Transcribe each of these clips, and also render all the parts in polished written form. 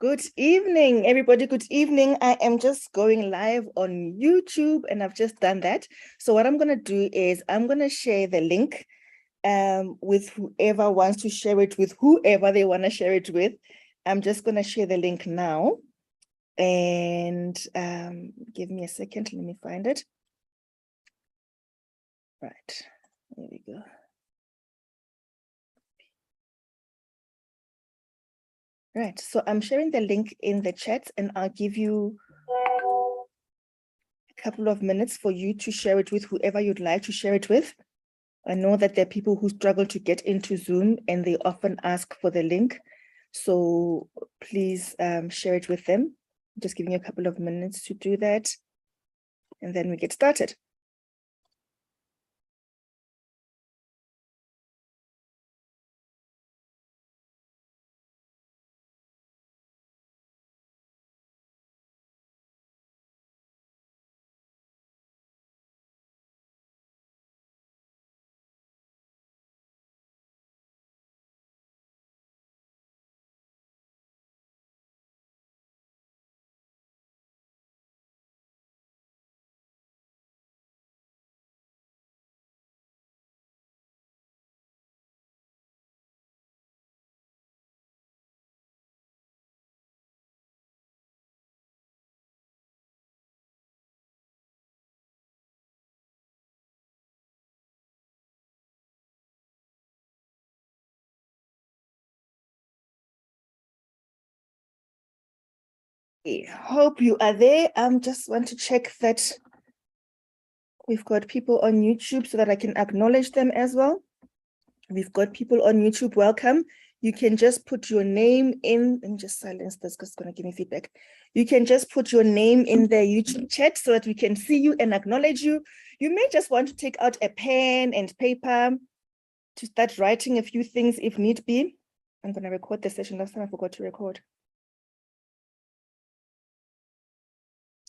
Good evening, everybody. Good evening. I am just going live on YouTube and I've just done that. So what I'm going to do is I'm going to share the link with whoever wants to share it with whoever they want to share it with. I'm just going to share the link now. And give me a second. Let me find it. Right. There we go. Right. So I'm sharing the link in the chat and I'll give you a couple of minutes for you to share it with whoever you'd like to share it with. I know that there are people who struggle to get into Zoom and they often ask for the link. So please share it with them. I'm just giving you a couple of minutes to do that. And then we get started. Hope you are there. Just want to check that we've got people on YouTube so that I can acknowledge them as well. We've got people on YouTube. Welcome. You can just put your name in. Let me just silence this because it's going to give me feedback. You can just put your name in the YouTube chat so that we can see you and acknowledge you. You may just want to take out a pen and paper to start writing a few things if need be. I'm going to record the session. Last time I forgot to record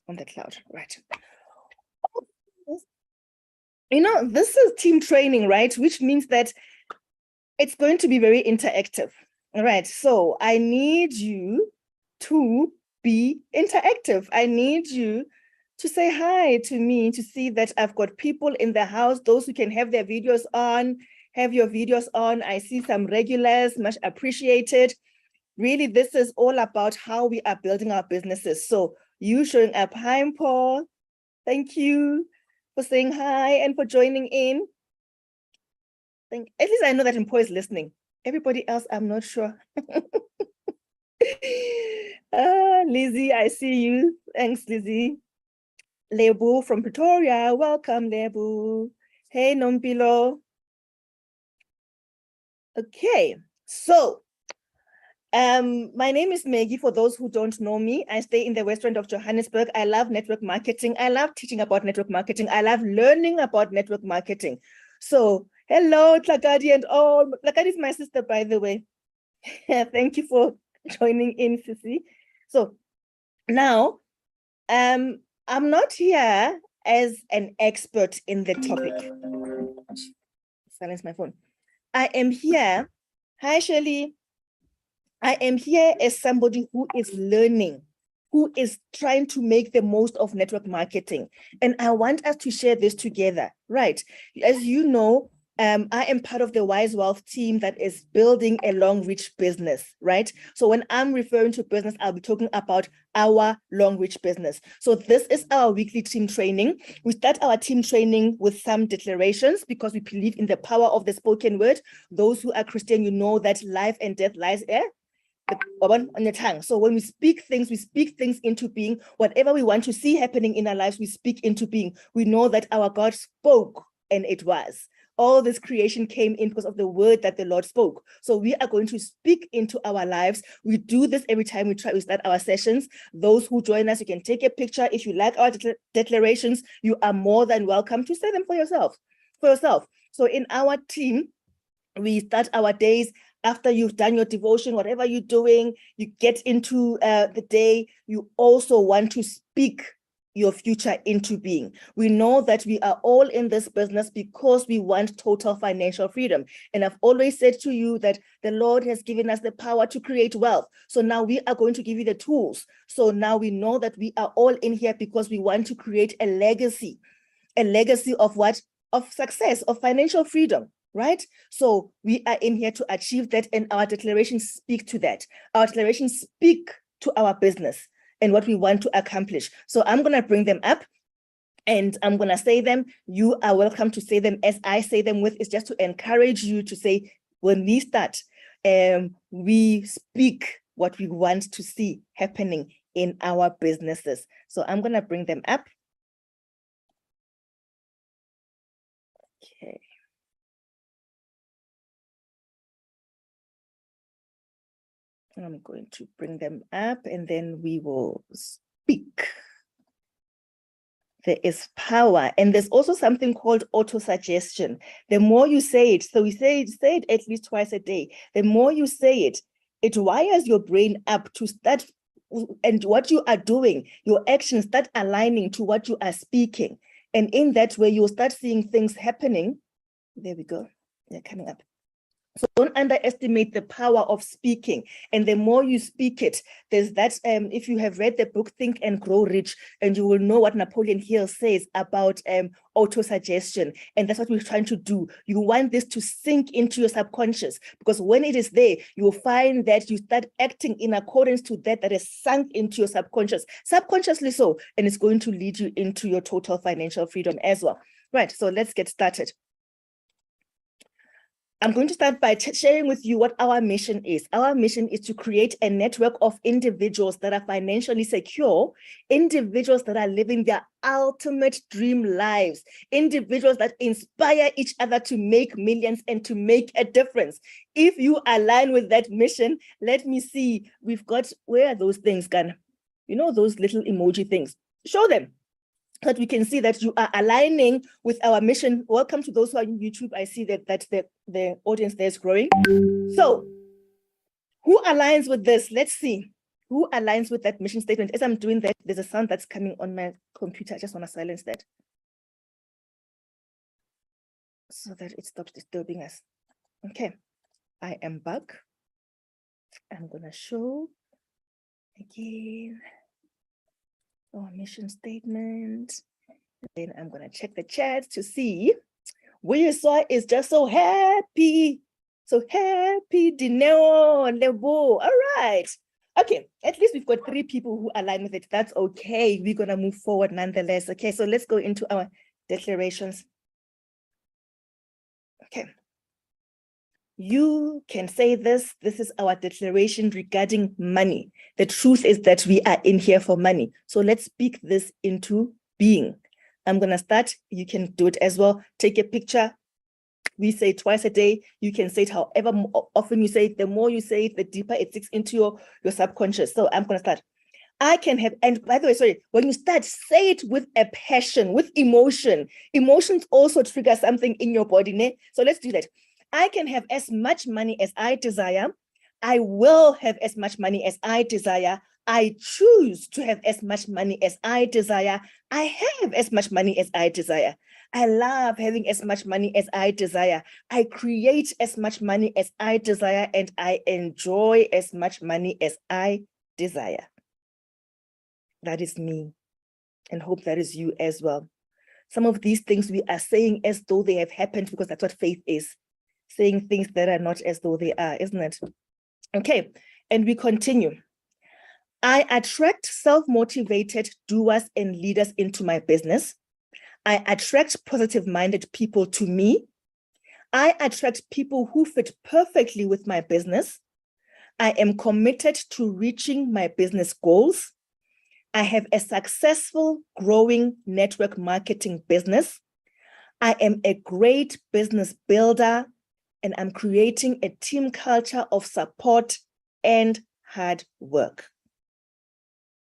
on the cloud. Right. You know, this is team training, right? Which means that it's going to be very interactive. All right. So I need you to be interactive. I need you to say hi to me, to see that I've got people in the house, those who can have their videos on, have your videos on. I see some regulars, much appreciated. Really, this is all about how we are building our businesses. So you showing up, hi, Paul. Thank you for saying hi and for joining in. At least I know that Paul is listening. Everybody else, I'm not sure. Lizzie, I see you. Thanks, Lizzie. Lebu from Pretoria. Welcome, Lebu. Hey, Nompilo. Okay, so my name is Maggie. For those who don't know me, I stay in the West End of Johannesburg. I love network marketing. I love teaching about network marketing. I love learning about network marketing. So hello, Tlakadi and all. Tlakadi is my sister, by the way. Thank you for joining in, Sissy. So now, I'm not here as an expert in the topic. Silence my phone. I am here. Hi, Shirley. I am here as somebody who is learning, who is trying to make the most of network marketing. And I want us to share this together, right? As you know, I am part of the Wise Wealth team that is building a long reach business, right? So when I'm referring to business, I'll be talking about our long reach business. So this is our weekly team training. We start our team training with some declarations because we believe in the power of the spoken word. Those who are Christian, you know that life and death lies on the tongue. So when we speak things into being. Whatever we want to see happening in our lives, we speak into being. We know that our God spoke and it was. All this creation came in because of the word that the Lord spoke. So we are going to speak into our lives. We do this every time we start our sessions. Those who join us, you can take a picture. If you like our declarations, you are more than welcome to say them for yourself. So in our team, we start our days after you've done your devotion, whatever you're doing, you get into the day, you also want to speak your future into being. We know that we are all in this business because we want total financial freedom. And I've always said to you that the Lord has given us the power to create wealth. So now we are going to give you the tools. So now we know that we are all in here because we want to create a legacy of what? Of success, of financial freedom, right? So we are in here to achieve that, and our declarations speak to that. Our declarations speak to our business and what we want to accomplish. So I'm going to bring them up and I'm going to say them. You are welcome to say them as I say them with. It's just to encourage you to say, when we start, we speak what we want to see happening in our businesses. So I'm going to bring them up. Okay. I'm going to bring them up and then we will speak. There is power, and there's also something called auto-suggestion. The more you say it, so we say it at least twice a day. The more you say it, it wires your brain up to start, and what you are doing, your actions start aligning to what you are speaking. And in that way, you'll start seeing things happening. There we go. They're coming up. So don't underestimate the power of speaking. And the more you speak it, there's that, if you have read the book, Think and Grow Rich, and you will know what Napoleon Hill says about auto-suggestion. And that's what we're trying to do. You want this to sink into your subconscious, because when it is there, you will find that you start acting in accordance to that is sunk into your subconscious, subconsciously so, and it's going to lead you into your total financial freedom as well. Right, so let's get started. I'm going to start by sharing with you what our mission is. Our mission is to create a network of individuals that are financially secure, individuals that are living their ultimate dream lives, individuals that inspire each other to make millions and to make a difference. If you align with that mission, let me see, we've got, where are those things gone? You know, those little emoji things, show them, so that we can see that you are aligning with our mission. Welcome to those who are on YouTube. I see that the audience there is growing. So who aligns with this? Let's see. Who aligns with that mission statement? As I'm doing that, there's a sound that's coming on my computer. I just want to silence that so that it stops disturbing us. Okay, I am back. I'm going to show again our mission statement. Then I'm going to check the chat to see. Williswa is just so happy. So happy, Dineo, Lebo. All right. Okay, at least we've got 3 people who align with it. That's okay. We're going to move forward nonetheless. Okay, so let's go into our declarations. Okay. You can say this. This is our declaration regarding money. The truth is that we are in here for money. So let's speak this into being. I'm going to start. You can do it as well. Take a picture. We say it twice a day. You can say it however often you say it. The more you say it, the deeper it sinks into your subconscious. So I'm going to start. I can have, and by the way, sorry, when you start, say it with a passion, with emotion. Emotions also trigger something in your body. Ne? So let's do that. I can have as much money as I desire. I will have as much money as I desire. I choose to have as much money as I desire. I have as much money as I desire. I love having as much money as I desire. I create as much money as I desire, and I enjoy as much money as I desire. That is me, and hope that is you as well. Some of these things we are saying as though they have happened, because that's what faith is. Saying things that are not as though they are, isn't it? Okay, and we continue. I attract self-motivated doers and leaders into my business. I attract positive-minded people to me. I attract people who fit perfectly with my business. I am committed to reaching my business goals. I have a successful, growing network marketing business. I am a great business builder, and I'm creating a team culture of support and hard work.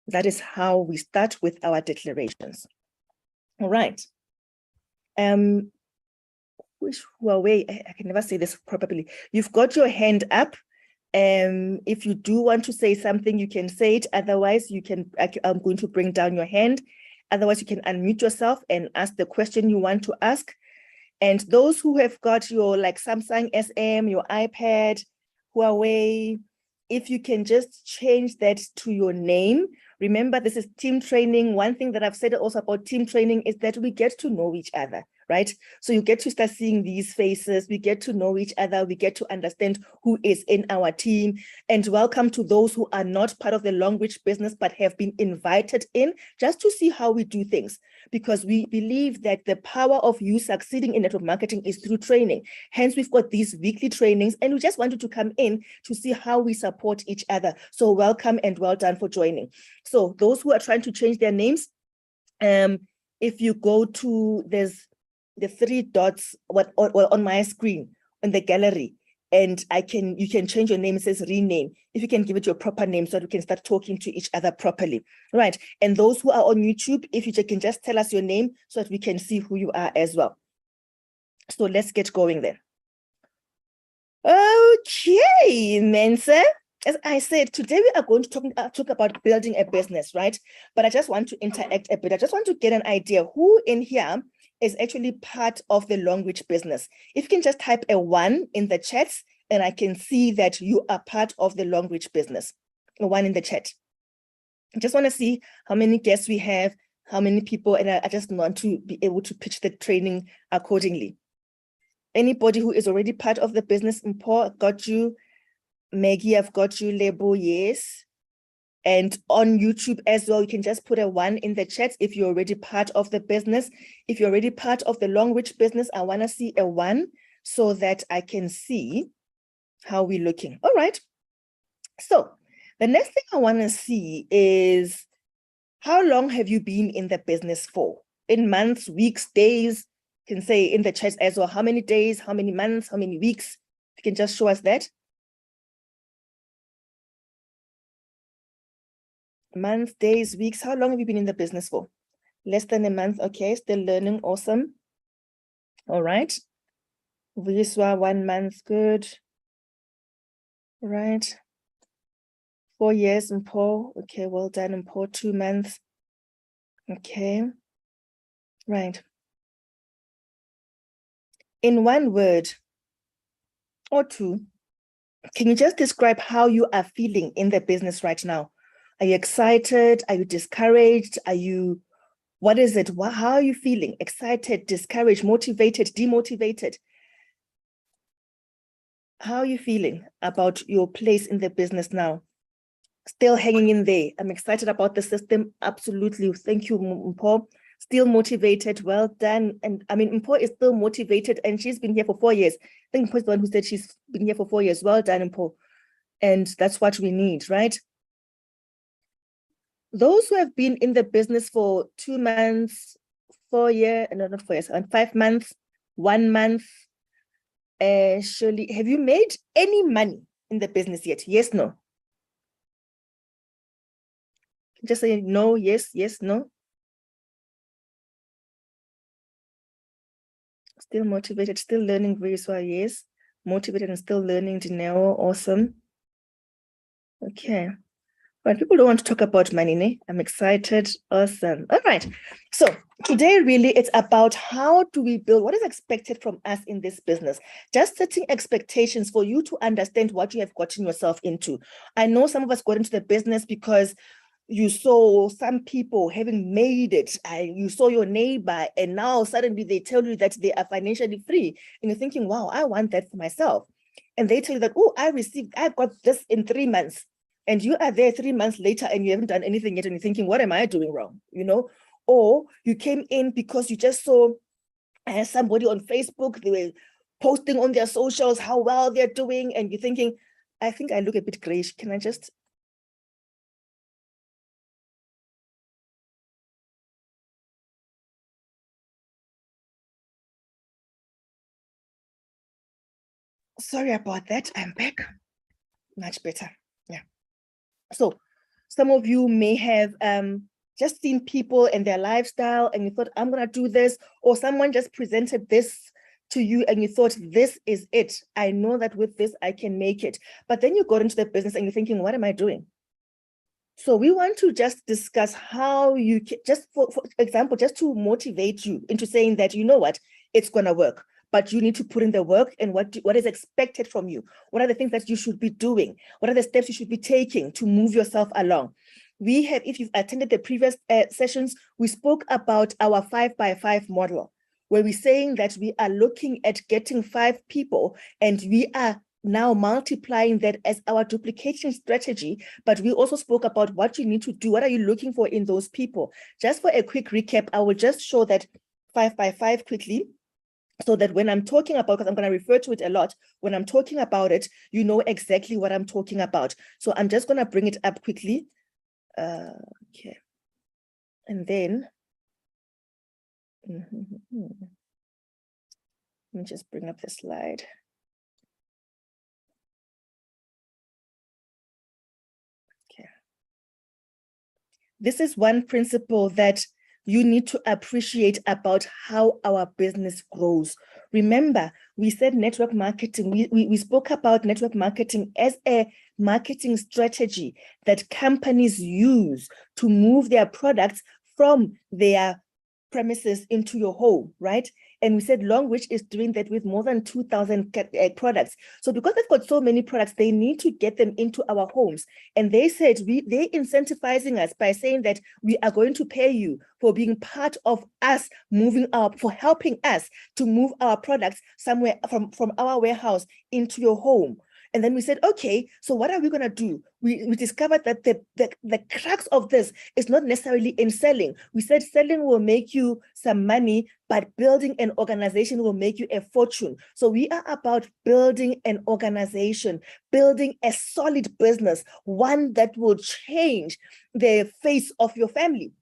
That is how we start with our declarations. All right. Which Huawei, I can never say this properly. You've got your hand up. If you do want to say something, you can say it. Otherwise, you can. I'm going to bring down your hand. Otherwise, you can unmute yourself and ask the question you want to ask. And those who have got your like Samsung SM, your iPad, Huawei, if you can just change that to your name. Remember, this is team training. One thing that I've said also about team training is that we get to know each other, right? So you get to start seeing these faces. We get to know each other. We get to understand who is in our team. And welcome to those who are not part of the language business, but have been invited in just to see how we do things. Because we believe that the power of you succeeding in network marketing is through training. Hence, we've got these weekly trainings, and we just wanted to come in to see how we support each other. So welcome and well done for joining. So those who are trying to change their names, if you go to, there's the 3 dots on my screen on the gallery, and you can change your name. It says rename. If you can give it your proper name so that we can start talking to each other properly, right? And those who are on YouTube, if you can just tell us your name so that we can see who you are as well. So let's get going then. Okay, Mensa. As I said, today we are going to talk about building a business, right? But I just want to interact a bit. I just want to get an idea who in here is actually part of the language business. If you can just type a 1 in the chat, and I can see that you are part of the language business. A 1 in the chat. I just want to see how many guests we have, how many people, and I just want to be able to pitch the training accordingly. Anybody who is already part of the business, Mpo, got you. Maggie, I've got you. Lebo, yes. And on YouTube as well, you can just put a 1 in the chat if you're already part of the business. If you're already part of the language business, I want to see a 1 so that I can see how we're looking. All right. So the next thing I want to see is how long have you been in the business for? In months, weeks, days? You can say in the chat as well, how many days, how many months, how many weeks? You can just show us that. Months, days, weeks. How long have you been in the business for? Less than a month. Okay, still learning. Awesome. All right. Viswa, 1 month. Good. All right. 4 years. Mpo. Okay, well done. Mpo, 2 months. Okay. Right. In 1 word or 2, can you just describe how you are feeling in the business right now? Are you excited? Are you discouraged? What is it? How are you feeling? Excited, discouraged, motivated, demotivated? How are you feeling about your place in the business now? Still hanging in there. I'm excited about the system. Absolutely. Thank you, Mpo. Still motivated. Well done. And I mean, Mpo is still motivated, and she's been here for 4 years. I think Mpo is the one who said she's been here for 4 years. Well done, Mpo. And that's what we need, right? Those who have been in the business for 2 months, 4 years, no, not 4 years, 5 months, 1 month, Shirley, have you made any money in the business yet? Yes, no? Just say no, yes, yes, no. Still motivated, still learning very well, yes. Motivated and still learning, Dinero, awesome. Okay. But people don't want to talk about money, ne? I'm excited. Awesome. All right. So today, really, it's about how do we build, what is expected from us in this business? Just setting expectations for you to understand what you have gotten yourself into. I know some of us got into the business because you saw some people having made it, you saw your neighbor, and now suddenly they tell you that they are financially free. And you're thinking, wow, I want that for myself. And they tell you that, oh, I got this in 3 months. And you are there 3 months later and you haven't done anything yet, and you're thinking, what am I doing wrong? You know, or you came in because you just saw somebody on Facebook, they were posting on their socials how well they're doing, and you're thinking, I think I look a bit grayish. Can I just... Sorry about that. I'm back. Much better. Yeah. So some of you may have just seen people and their lifestyle, and you thought, I'm going to do this, or someone just presented this to you and you thought, this is it. I know that with this, I can make it. But then you got into the business and you're thinking, what am I doing? So we want to just discuss how you can, just for example, just to motivate you into saying that, you know what, it's going to work, but you need to put in the work and what is expected from you. What are the things that you should be doing? What are the steps you should be taking to move yourself along? We have, if you've attended the previous sessions, we spoke about our 5x5 model, where we're saying that we are looking at getting 5 people and we are now multiplying that as our duplication strategy. But we also spoke about what you need to do. What are you looking for in those people? Just for a quick recap, I will just show that 5x5 quickly, so that when I'm talking about, because I'm going to refer to it a lot, when I'm talking about it, you know exactly what I'm talking about. So I'm just going to bring it up quickly. Okay. And then, let me just bring up the slide. Okay. This is one principle that you need to appreciate about how our business grows. Remember, we said network marketing, we spoke about network marketing as a marketing strategy that companies use to move their products from their premises into your home, right? And we said Longreach is doing that with more than 2,000 products. So because they've got so many products, they need to get them into our homes. And they said they're incentivizing us by saying that we are going to pay you for being part of us moving up, for helping us to move our products somewhere from our warehouse into your home. And then we said, okay, so what are we going to do? We discovered that the crux of this is not necessarily in selling. We said selling will make you some money, but building an organization will make you a fortune. So we are about building an organization, building a solid business, one that will change the face of your family,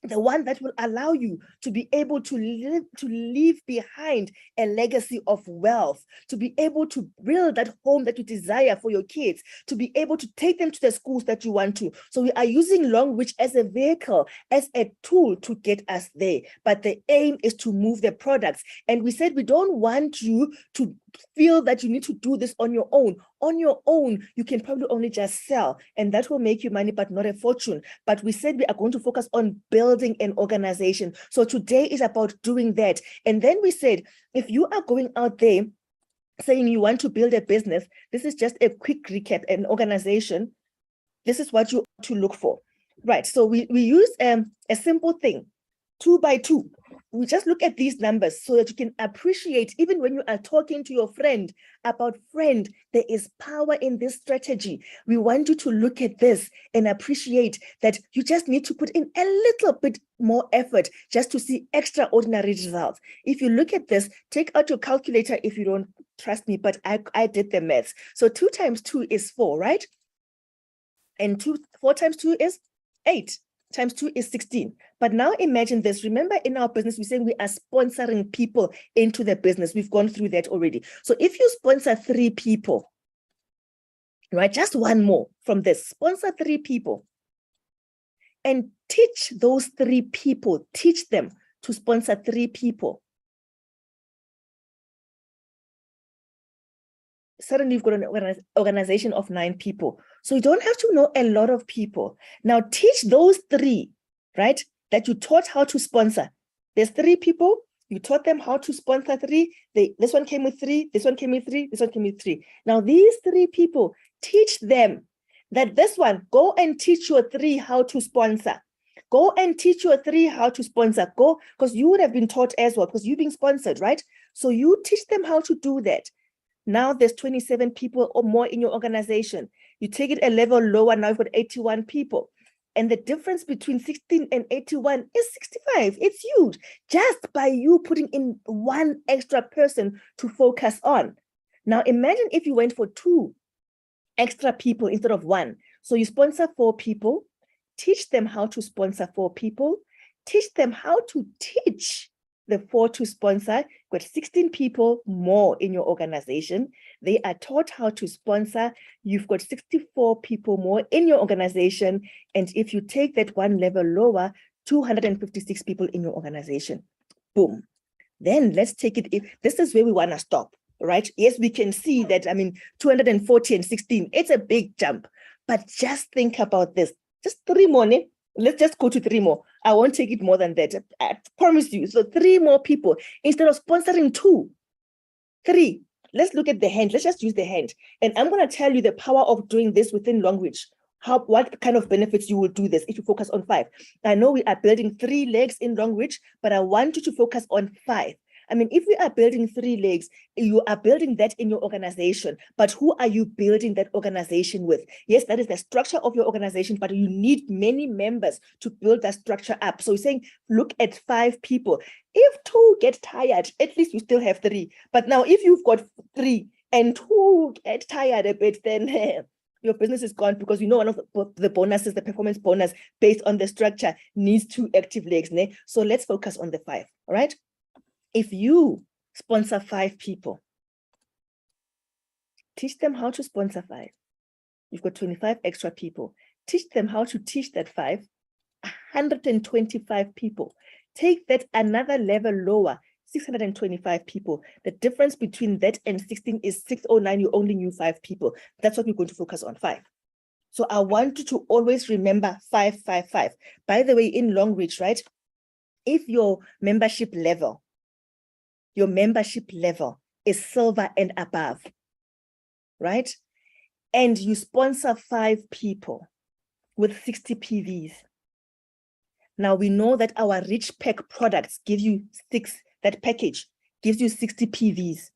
the one that will allow you to be able to leave behind a legacy of wealth, to be able to build that home that you desire for your kids, to be able to take them to the schools that you want to. So we are using Longreach as a vehicle, as a tool to get us there. But the aim is to move the products. And we said we don't want you to feel that you need to do this on your own. On your own, you can probably only just sell, and that will make you money, but not a fortune. But we said we are going to focus on building an organization. So today is about doing that. And then we said, if you are going out there saying you want to build a business, this is just a quick recap, an organization. This is what you ought to look for, right? So we use a simple thing, 2 by 2. We just look at these numbers so that you can appreciate, even when you are talking to your friend about, friend, there is power in this strategy. We want you to look at this and appreciate that you just need to put in a little bit more effort just to see extraordinary results. If you look at this, take out your calculator if you don't trust me, but I did the maths. So 2 times 2 is 4, right? And 4 times 2 is 8. Times 2 is 16. But now imagine this. Remember, in our business, we're saying we are sponsoring people into the business. We've gone through that already. So if you sponsor 3 people, right, just one more from this, sponsor 3 people and teach those 3 people, teach them to sponsor 3 people. Suddenly you've got an organization of 9 people. So you don't have to know a lot of people. Now teach those 3, right, that you taught how to sponsor. There's 3 people, you taught them how to sponsor 3. This one came with 3, this one came with 3, this one came with 3. Now these 3 people, teach them that this one, go and teach your 3 how to sponsor. Go and teach your 3 how to sponsor. Go, because you would have been taught as well, because you're being sponsored, right? So you teach them how to do that. Now there's 27 people or more in your organization. You take it a level lower, now you've got 81 people. And the difference between 16 and 81 is 65. It's huge, just by you putting in 1 extra person to focus on. Now imagine if you went for 2 extra people instead of 1. So you sponsor 4 people, teach them how to sponsor 4 people, teach them how to teach the 4 to sponsor. You've got 16 people more in your organization. They are taught how to sponsor. You've got 64 people more in your organization. And if you take that 1 level lower, 256 people in your organization. Boom. Then let's take it. This is where we want to stop, right? Yes, we can see that, 240 and 16, it's a big jump. But just think about this. Just 3 more. Ne? Let's just go to 3 more. I won't take it more than that. I promise you. So 3 more people instead of sponsoring 2. 3. Let's look at the hand. Let's just use the hand. And I'm going to tell you the power of doing this within Longreach. What kind of benefits you will do this if you focus on 5. I know we are building 3 legs in Longreach, but I want you to focus on 5. I mean, if we are building 3 legs, you are building that in your organization, but who are you building that organization with? Yes, that is the structure of your organization, but you need many members to build that structure up. So you're saying, look at 5 people. If 2 get tired, at least you still have 3. But now if you've got 3 and 2 get tired a bit, then your business is gone, because you know one of the bonuses, the performance bonus based on the structure, needs 2 active legs. Ne? So let's focus on the 5, all right? If you sponsor 5 people, teach them how to sponsor 5. You've got 25 extra people. Teach them how to teach that 5, 125 people. Take that another level lower, 625 people. The difference between that and 16 is 609. You only knew 5 people. That's what we're going to focus on, 5. So I want you to always remember 5, 5, 5. By the way, in Longreach, right? If your membership level is silver and above, right? And you sponsor 5 people with 60 PVs. Now we know that our rich pack products give you that package gives you 60 PVs.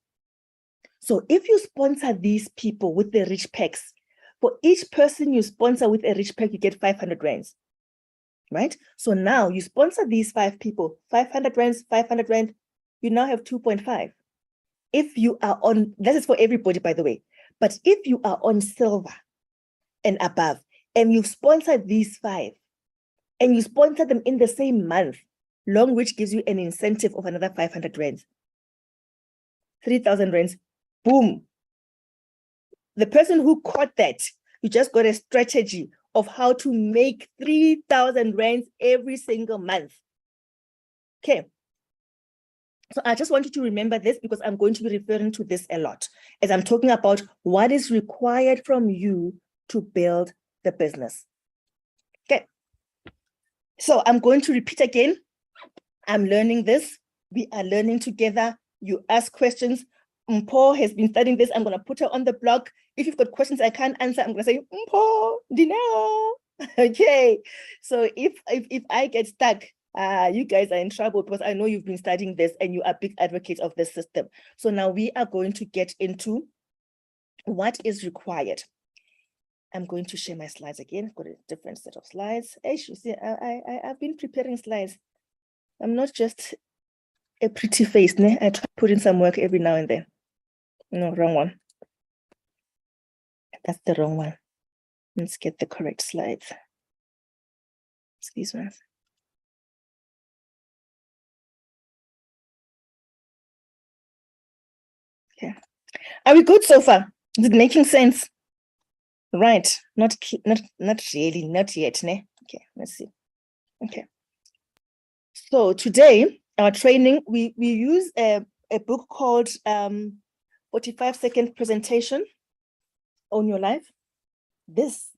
So if you sponsor these people with the rich packs, for each person you sponsor with a rich pack, you get 500 rands, right? So now you sponsor these 5 people, 500 rands, 500 rand, you now have 2.5. If you are on, this is for everybody, by the way, but if you are on silver and above, and you've sponsored these 5, and you sponsor them in the same month, Longreach gives you an incentive of another 500 rands. 3,000 rands, boom. The person who caught that, you just got a strategy of how to make 3,000 rands every single month. Okay. So I just want you to remember this, because I'm going to be referring to this a lot as I'm talking about what is required from you to build the business. Okay. So I'm going to repeat again. I'm learning this. We are learning together. You ask questions. Mpho has been studying this. I'm going to put her on the blog. If you've got questions I can't answer, I'm going to say, Mpho, Dino. Okay. So if I get stuck, you guys are in trouble, because I know you've been studying this and you are big advocates of this system. So now we are going to get into what is required. I'm going to share my slides again. I've got a different set of slides. Hey, you see, I've been preparing slides. I'm not just a pretty face. Ne? I try to put in some work every now and then. No, wrong one. That's the wrong one. Let's get the correct slides. It's these ones. Okay. Are we good so far? Is it making sense? Right. Not really, not yet. Ne? Okay, let's see. Okay. So today, our training, we use a book called 45-second presentation on your life. This,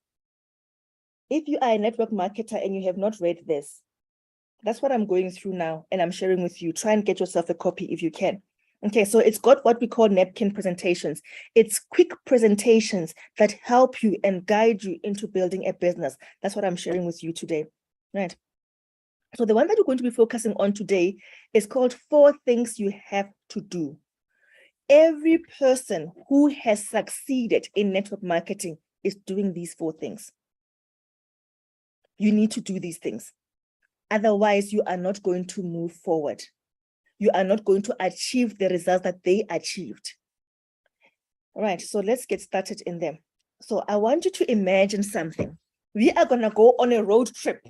if you are a network marketer and you have not read this, that's what I'm going through now and I'm sharing with you. Try and get yourself a copy if you can. Okay, so it's got what we call napkin presentations. It's quick presentations that help you and guide you into building a business. That's what I'm sharing with you today, right? So the one that we're going to be focusing on today is called 4 things you have to do. Every person who has succeeded in network marketing is doing these 4 things. You need to do these things. Otherwise, you are not going to move forward. You are not going to achieve the results that they achieved. All right, so let's get started in them. So I want you to imagine something. We are going to go on a road trip.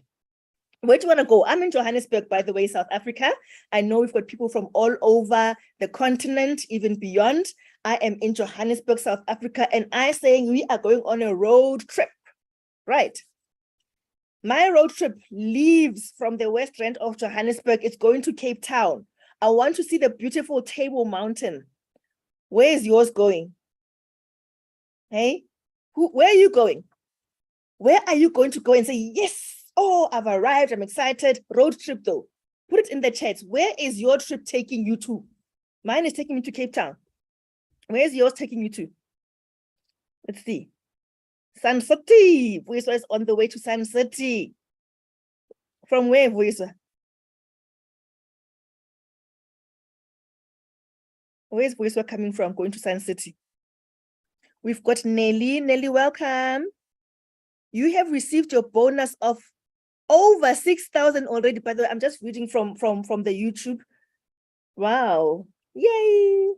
Where do you want to go? I'm in Johannesburg, by the way, South Africa. I know we've got people from all over the continent, even beyond. I am in Johannesburg, South Africa, and I'm saying we are going on a road trip, right? My road trip leaves from the west end of Johannesburg. It's going to Cape Town. I want to see the beautiful Table Mountain. Where is yours going? Hey, where are you going? Where are you going to go and say, yes, oh, I've arrived, I'm excited. Road trip though. Put it in the chat. Where is your trip taking you to? Mine is taking me to Cape Town. Where is yours taking you to? Let's see. Sun City. Vuiswa is on the way to Sun City. From where, Vuiswa? Where's Vuiswa coming from, going to Sun City? We've got Nelly. Nelly, welcome. You have received your bonus of over 6,000 already. By the way, I'm just reading from the YouTube. Wow. Yay.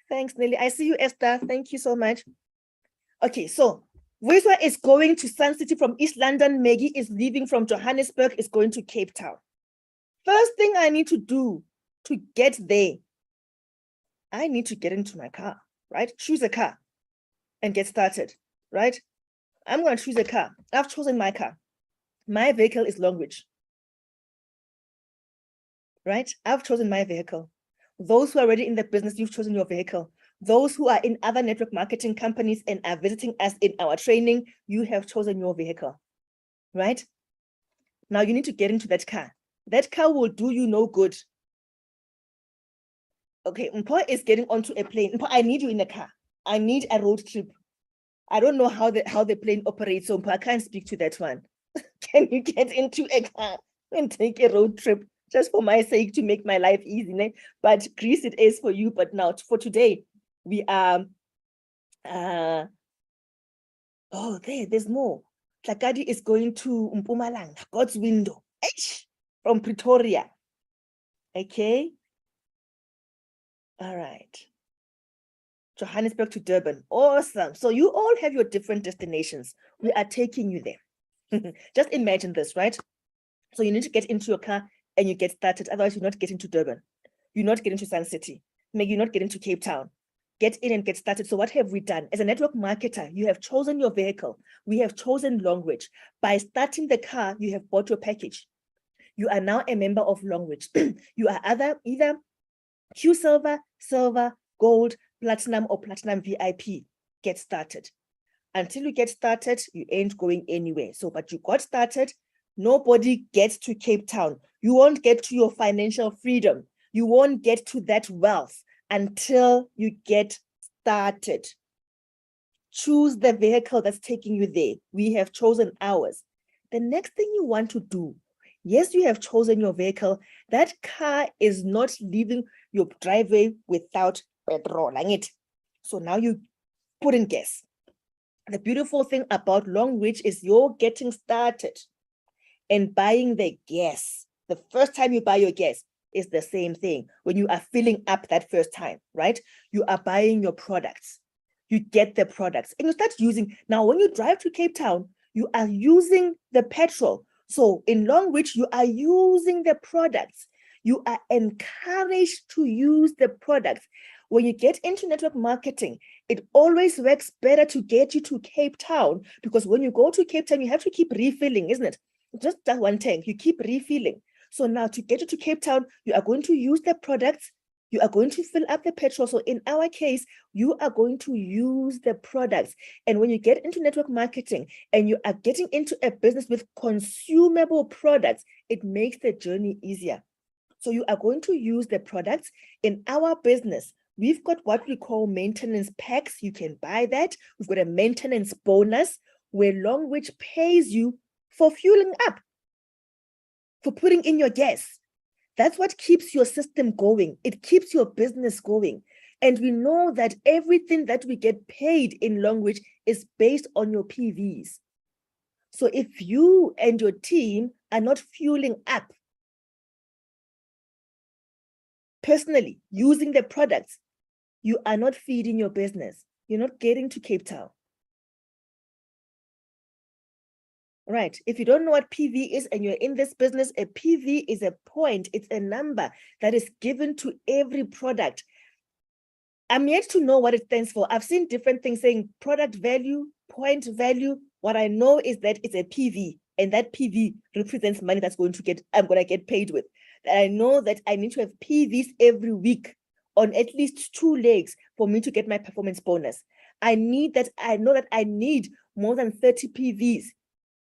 Thanks, Nelly. I see you, Esther. Thank you so much. Okay, so Vuiswa is going to Sun City from East London. Maggie is leaving from Johannesburg, is going to Cape Town. First thing I need to do to get there, I need to get into my car, right? Choose a car and get started, right? I'm going to choose a car. I've chosen my car. My vehicle is Longreach, right? I've chosen my vehicle. Those who are already in the business, you've chosen your vehicle. Those who are in other network marketing companies and are visiting us in our training, you have chosen your vehicle, right? Now you need to get into that car. That car will do you no good. Okay, Mpo is getting onto a plane. Mpo, I need you in a car. I need a road trip. I don't know how the plane operates, so Mpo, I can't speak to that one. Can you get into a car and take a road trip just for my sake to make my life easy? Ne? But Greece, it is for you. But now for today, we are, there's more. Tlakadi is going to Mpumalanga, God's window, from Pretoria. Okay. All right. Johannesburg to Durban. Awesome. So you all have your different destinations. We are taking you there. Just imagine this, right? So you need to get into your car and you get started. Otherwise, you're not getting to Durban. You're not getting to Sun City. Maybe you're not getting to Cape Town. Get in and get started. So what have we done? As a network marketer, you have chosen your vehicle. We have chosen Longreach. By starting the car, you have bought your package. You are now a member of Longreach. You are either Q Silver, Silver, Gold, Platinum, or Platinum VIP. Get started. Until you get started, you ain't going anywhere. So, but you got started. Nobody gets to Cape Town. You won't get to your financial freedom. You won't get to that wealth until you get started. Choose the vehicle that's taking you there. We have chosen ours. The next thing you want to do, yes, you have chosen your vehicle. That car is not leaving your driveway without petrol. So now you put in gas. The beautiful thing about Longreach is you're getting started and buying the gas. The first time you buy your gas is the same thing. When you are filling up that first time, right? You are buying your products. You get the products and you start using. Now, when you drive to Cape Town, you are using the petrol. So in Longreach, you are using the products. You are encouraged to use the products. When you get into network marketing, it always works better to get you to Cape Town, because when you go to Cape Town, you have to keep refilling, isn't it? Just that one tank, you keep refilling. So now to get you to Cape Town, you are going to use the products, you are going to fill up the petrol. So in our case, you are going to use the products. And when you get into network marketing and you are getting into a business with consumable products, it makes the journey easier. So you are going to use the products. In our business, we've got what we call maintenance packs. You can buy that. We've got a maintenance bonus where Longreach pays you for fueling up, for putting in your gas. That's what keeps your system going. It keeps your business going. And we know that everything that we get paid in Longreach is based on your PVs. So if you and your team are not fueling up personally using the products, you are not feeding your business. You're not getting to Cape Town. Right. If you don't know what PV is and you're in this business, a PV is a point. It's a number that is given to every product. I'm yet to know what it stands for. I've seen different things saying product value, point value. What I know is that it's a PV, and that PV represents money that's I'm going to get paid with. That I know that I need to have PVs every week on at least 2 legs for me to get my performance bonus. I know that I need more than 30 PVs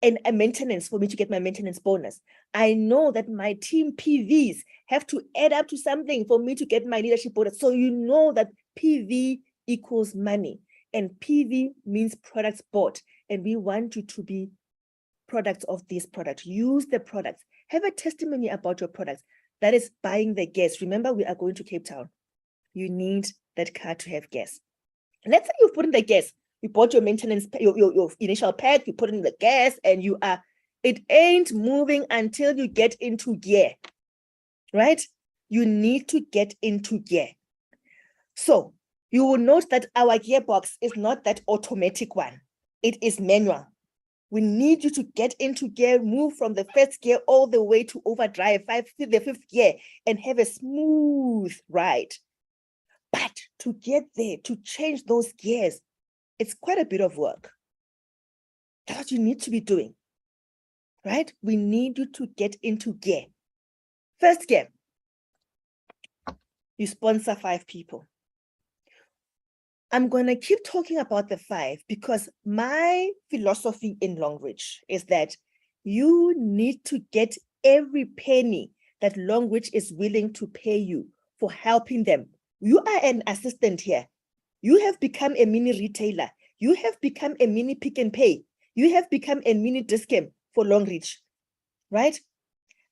and a maintenance for me to get my maintenance bonus. I know that my team PVs have to add up to something for me to get my leadership bonus. So you know that PV equals money, and PV means products bought. And we want you to be products of this product. Use the products. Have a testimony about your products. That is buying the gas. Remember, we are going to Cape Town. You need that car to have gas. Let's say you've put in the gas. You bought your maintenance, your initial pack, you put in the gas, and it ain't moving until you get into gear, right? You need to get into gear. So you will note that our gearbox is not that automatic one. It is manual. We need you to get into gear, move from the first gear all the way to overdrive, the fifth gear, and have a smooth ride. But to get there, to change those gears, it's quite a bit of work. That's what you need to be doing, right? We need you to get into gear. First gear, you sponsor 5 people. I'm going to keep talking about the 5 because my philosophy in Longreach is that you need to get every penny that Longreach is willing to pay you for helping them. You are an assistant here. You have become a mini retailer. You have become a mini Pick and Pay. You have become a mini Dis-Chem for Longreach, right?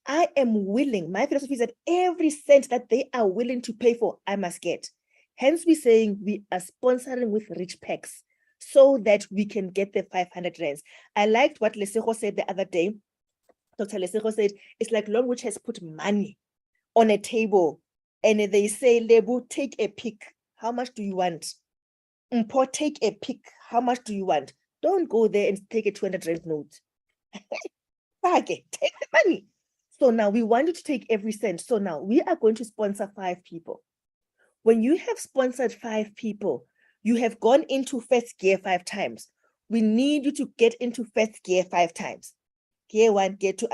I am willing. My philosophy is that every cent that they are willing to pay for, I must get. Hence, we're saying we are sponsoring with rich packs so that we can get the 500 rands. I liked what Lesego said the other day. Dr. Lesego said, it's like Longreach has put money on a table and they say, Lebu, take a pick. How much do you want? Mpo, take a pick. How much do you want? Don't go there and take a 200 rand note. Take the money. So now we want you to take every cent. So now we are going to sponsor 5 people. When you have sponsored 5 people, you have gone into first gear 5 times. We need you to get into first gear 5 times. Gear 1, gear 2.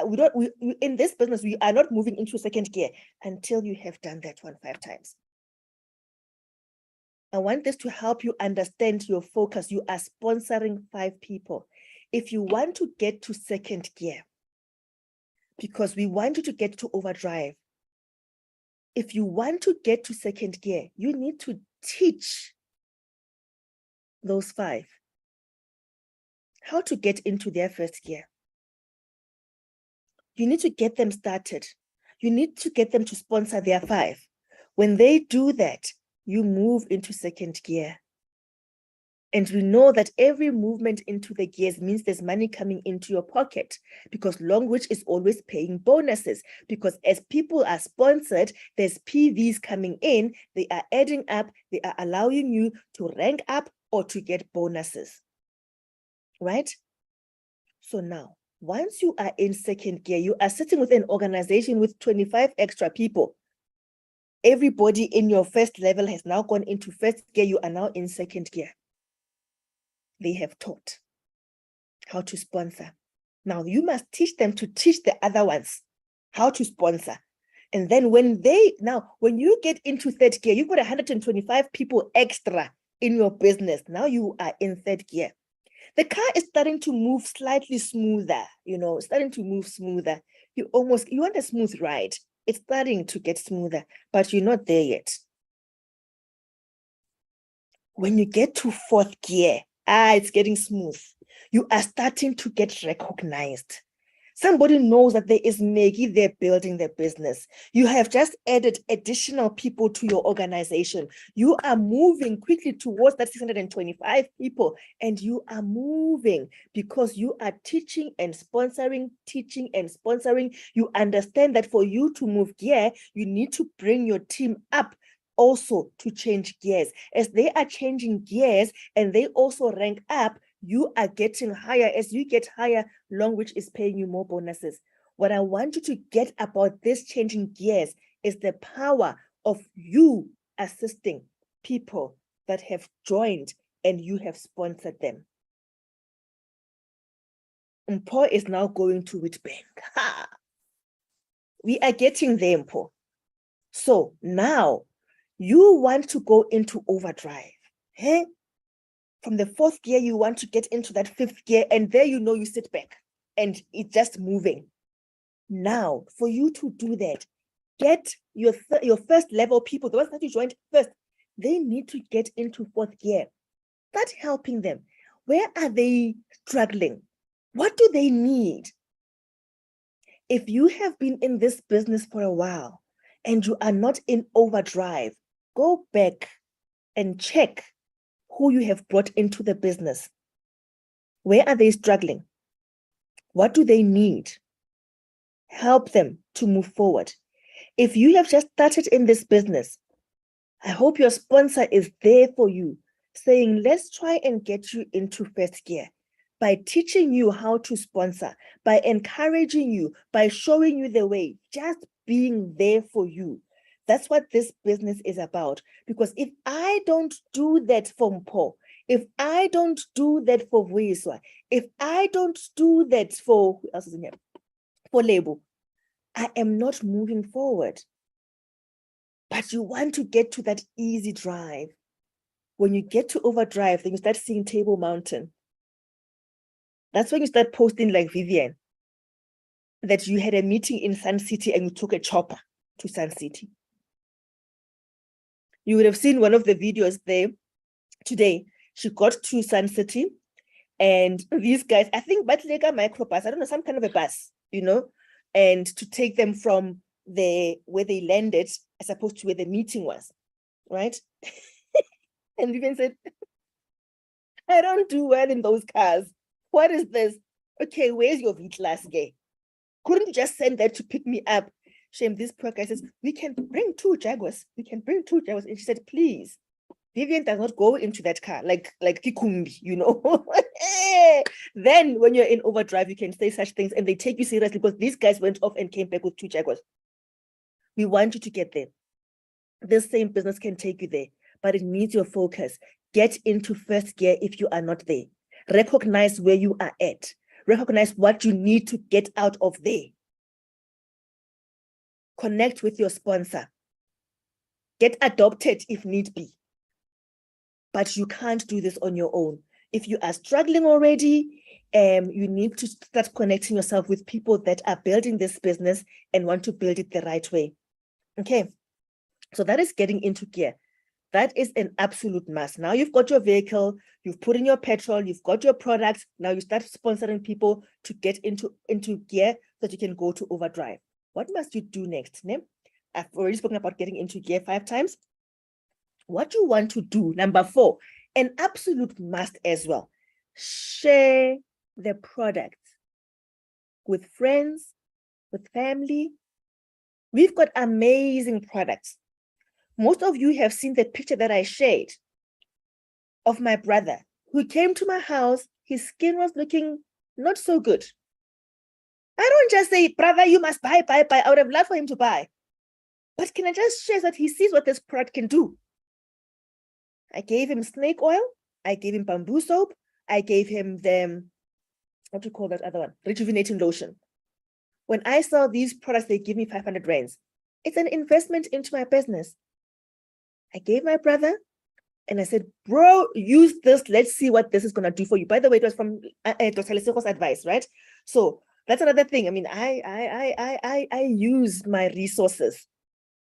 In this business, we are not moving into second gear until you have done that one 5 times. I want this to help you understand your focus. You are sponsoring 5 people. If you want to get to second gear, because we want you to get to overdrive, if you want to get to second gear, you need to teach those 5 how to get into their first gear. You need to get them started. You need to get them to sponsor their 5. When they do that, you move into second gear. And we know that every movement into the gears means there's money coming into your pocket because Longreach is always paying bonuses because as people are sponsored, there's PVs coming in, they are adding up, they are allowing you to rank up or to get bonuses, right? So now, once you are in second gear, you are sitting with an organization with 25 extra people. Everybody in your first level has now gone into first gear. You are now in second gear. They have taught how to sponsor. Now you must teach them to teach the other ones how to sponsor. And then when you get into third gear, you've got 125 people extra in your business. Now you are in third gear. The car is starting to move slightly smoother, starting to move smoother. You want a smooth ride. It's starting to get smoother, but you're not there yet. When you get to fourth gear, it's getting smooth. You are starting to get recognized. Somebody knows that there is Maggie there building their business. You have just added additional people to your organization. You are moving quickly towards that 625 people, and you are moving because you are teaching and sponsoring. You understand that for you to move gear, you need to bring your team up also to change gears. As they are changing gears and they also rank up, you are getting higher. As you get higher, Longreach is paying you more bonuses. What I want you to get about this changing gears is the power of you assisting people that have joined and you have sponsored them. Mpo is now going to Witbank. We are getting there, Mpo. So now you want to go into overdrive. From the fourth gear, you want to get into that fifth gear, and there you sit back. and it's just moving. Now, for you to do that, get your first level people, the ones that you joined first, they need to get into fourth gear. Start helping them. Where are they struggling? What do they need? If you have been in this business for a while and you are not in overdrive, go back and check who you have brought into the business. Where are they struggling? What do they need? Help them to move forward. If you have just started in this business, I hope your sponsor is there for you, saying, let's try and get you into first gear by teaching you how to sponsor, by encouraging you, by showing you the way, just being there for you. That's what this business is about. Because if I don't do that for Mpo, if I don't do that for Vuiswa, if I don't do that for, who else is in here? For Label, I am not moving forward. But you want to get to that easy drive. When you get to overdrive, then you start seeing Table Mountain. That's when you start posting like Vivian, that you had a meeting in Sun City and you took a chopper to Sun City. You would have seen one of the videos there today. She got to Sun City and these guys, I think Batlega microbus, I don't know, some kind of a bus, you know, and to take them from where they landed as opposed to where the meeting was, right? And Vivian said, I don't do well in those cars. What is this? Okay, where's your V-Class gay? Couldn't you just send that to pick me up? Shame, this poor guy says, we can bring 2 Jaguars. We can bring 2 Jaguars. And she said, please. Vivian does not go into that car like Kikumbi, you know. Then when you're in overdrive, you can say such things and they take you seriously because these guys went off and came back with 2 Jaguars. We want you to get there. This same business can take you there, but it needs your focus. Get into first gear if you are not there. Recognize where you are at. Recognize what you need to get out of there. Connect with your sponsor. Get adopted if need be. But you can't do this on your own. If you are struggling already, you need to start connecting yourself with people that are building this business and want to build it the right way. Okay, so that is getting into gear. That is an absolute must. Now you've got your vehicle, you've put in your petrol, you've got your products. Now you start sponsoring people to get into gear so that you can go to overdrive. What must you do next? Ne? I've already spoken about getting into gear 5 times. What you want to do, number 4, an absolute must as well, share the product with friends, with family. We've got amazing products. Most of you have seen the picture that I shared of my brother who came to my house. His skin was looking not so good. I don't just say, brother, you must buy. I would have loved for him to buy. But can I just share that he sees what this product can do? I gave him snake oil. I gave him bamboo soap. I gave him the, what do you call that other one? Rejuvenating lotion. When I saw these products, they give me 500 rands. It's an investment into my business. I gave my brother and I said, bro, use this. Let's see what this is going to do for you. By the way, it was from Dr. Lesego's advice, right? So that's another thing. I mean, I use my resources.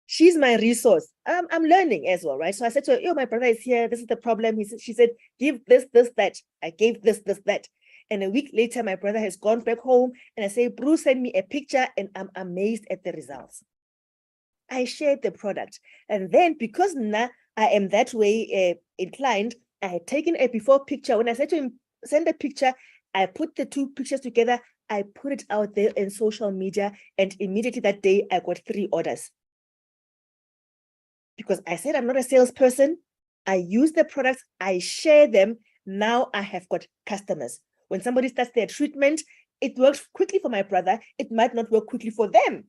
She's my resource. I'm learning as well, right? So I said to her, my brother is here. This is the problem. She said, give this, that. I gave this, that. And a week later, my brother has gone back home and I say, Bruce, send me a picture and I'm amazed at the results. I shared the product. And then because now I am that way inclined, I had taken a before picture. When I said to him, send a picture, I put the 2 pictures together. I put it out there in social media. And immediately that day, I got 3 orders. Because I said, I'm not a salesperson. I use the products. I share them. Now I have got customers. When somebody starts their treatment, it works quickly for my brother. It might not work quickly for them.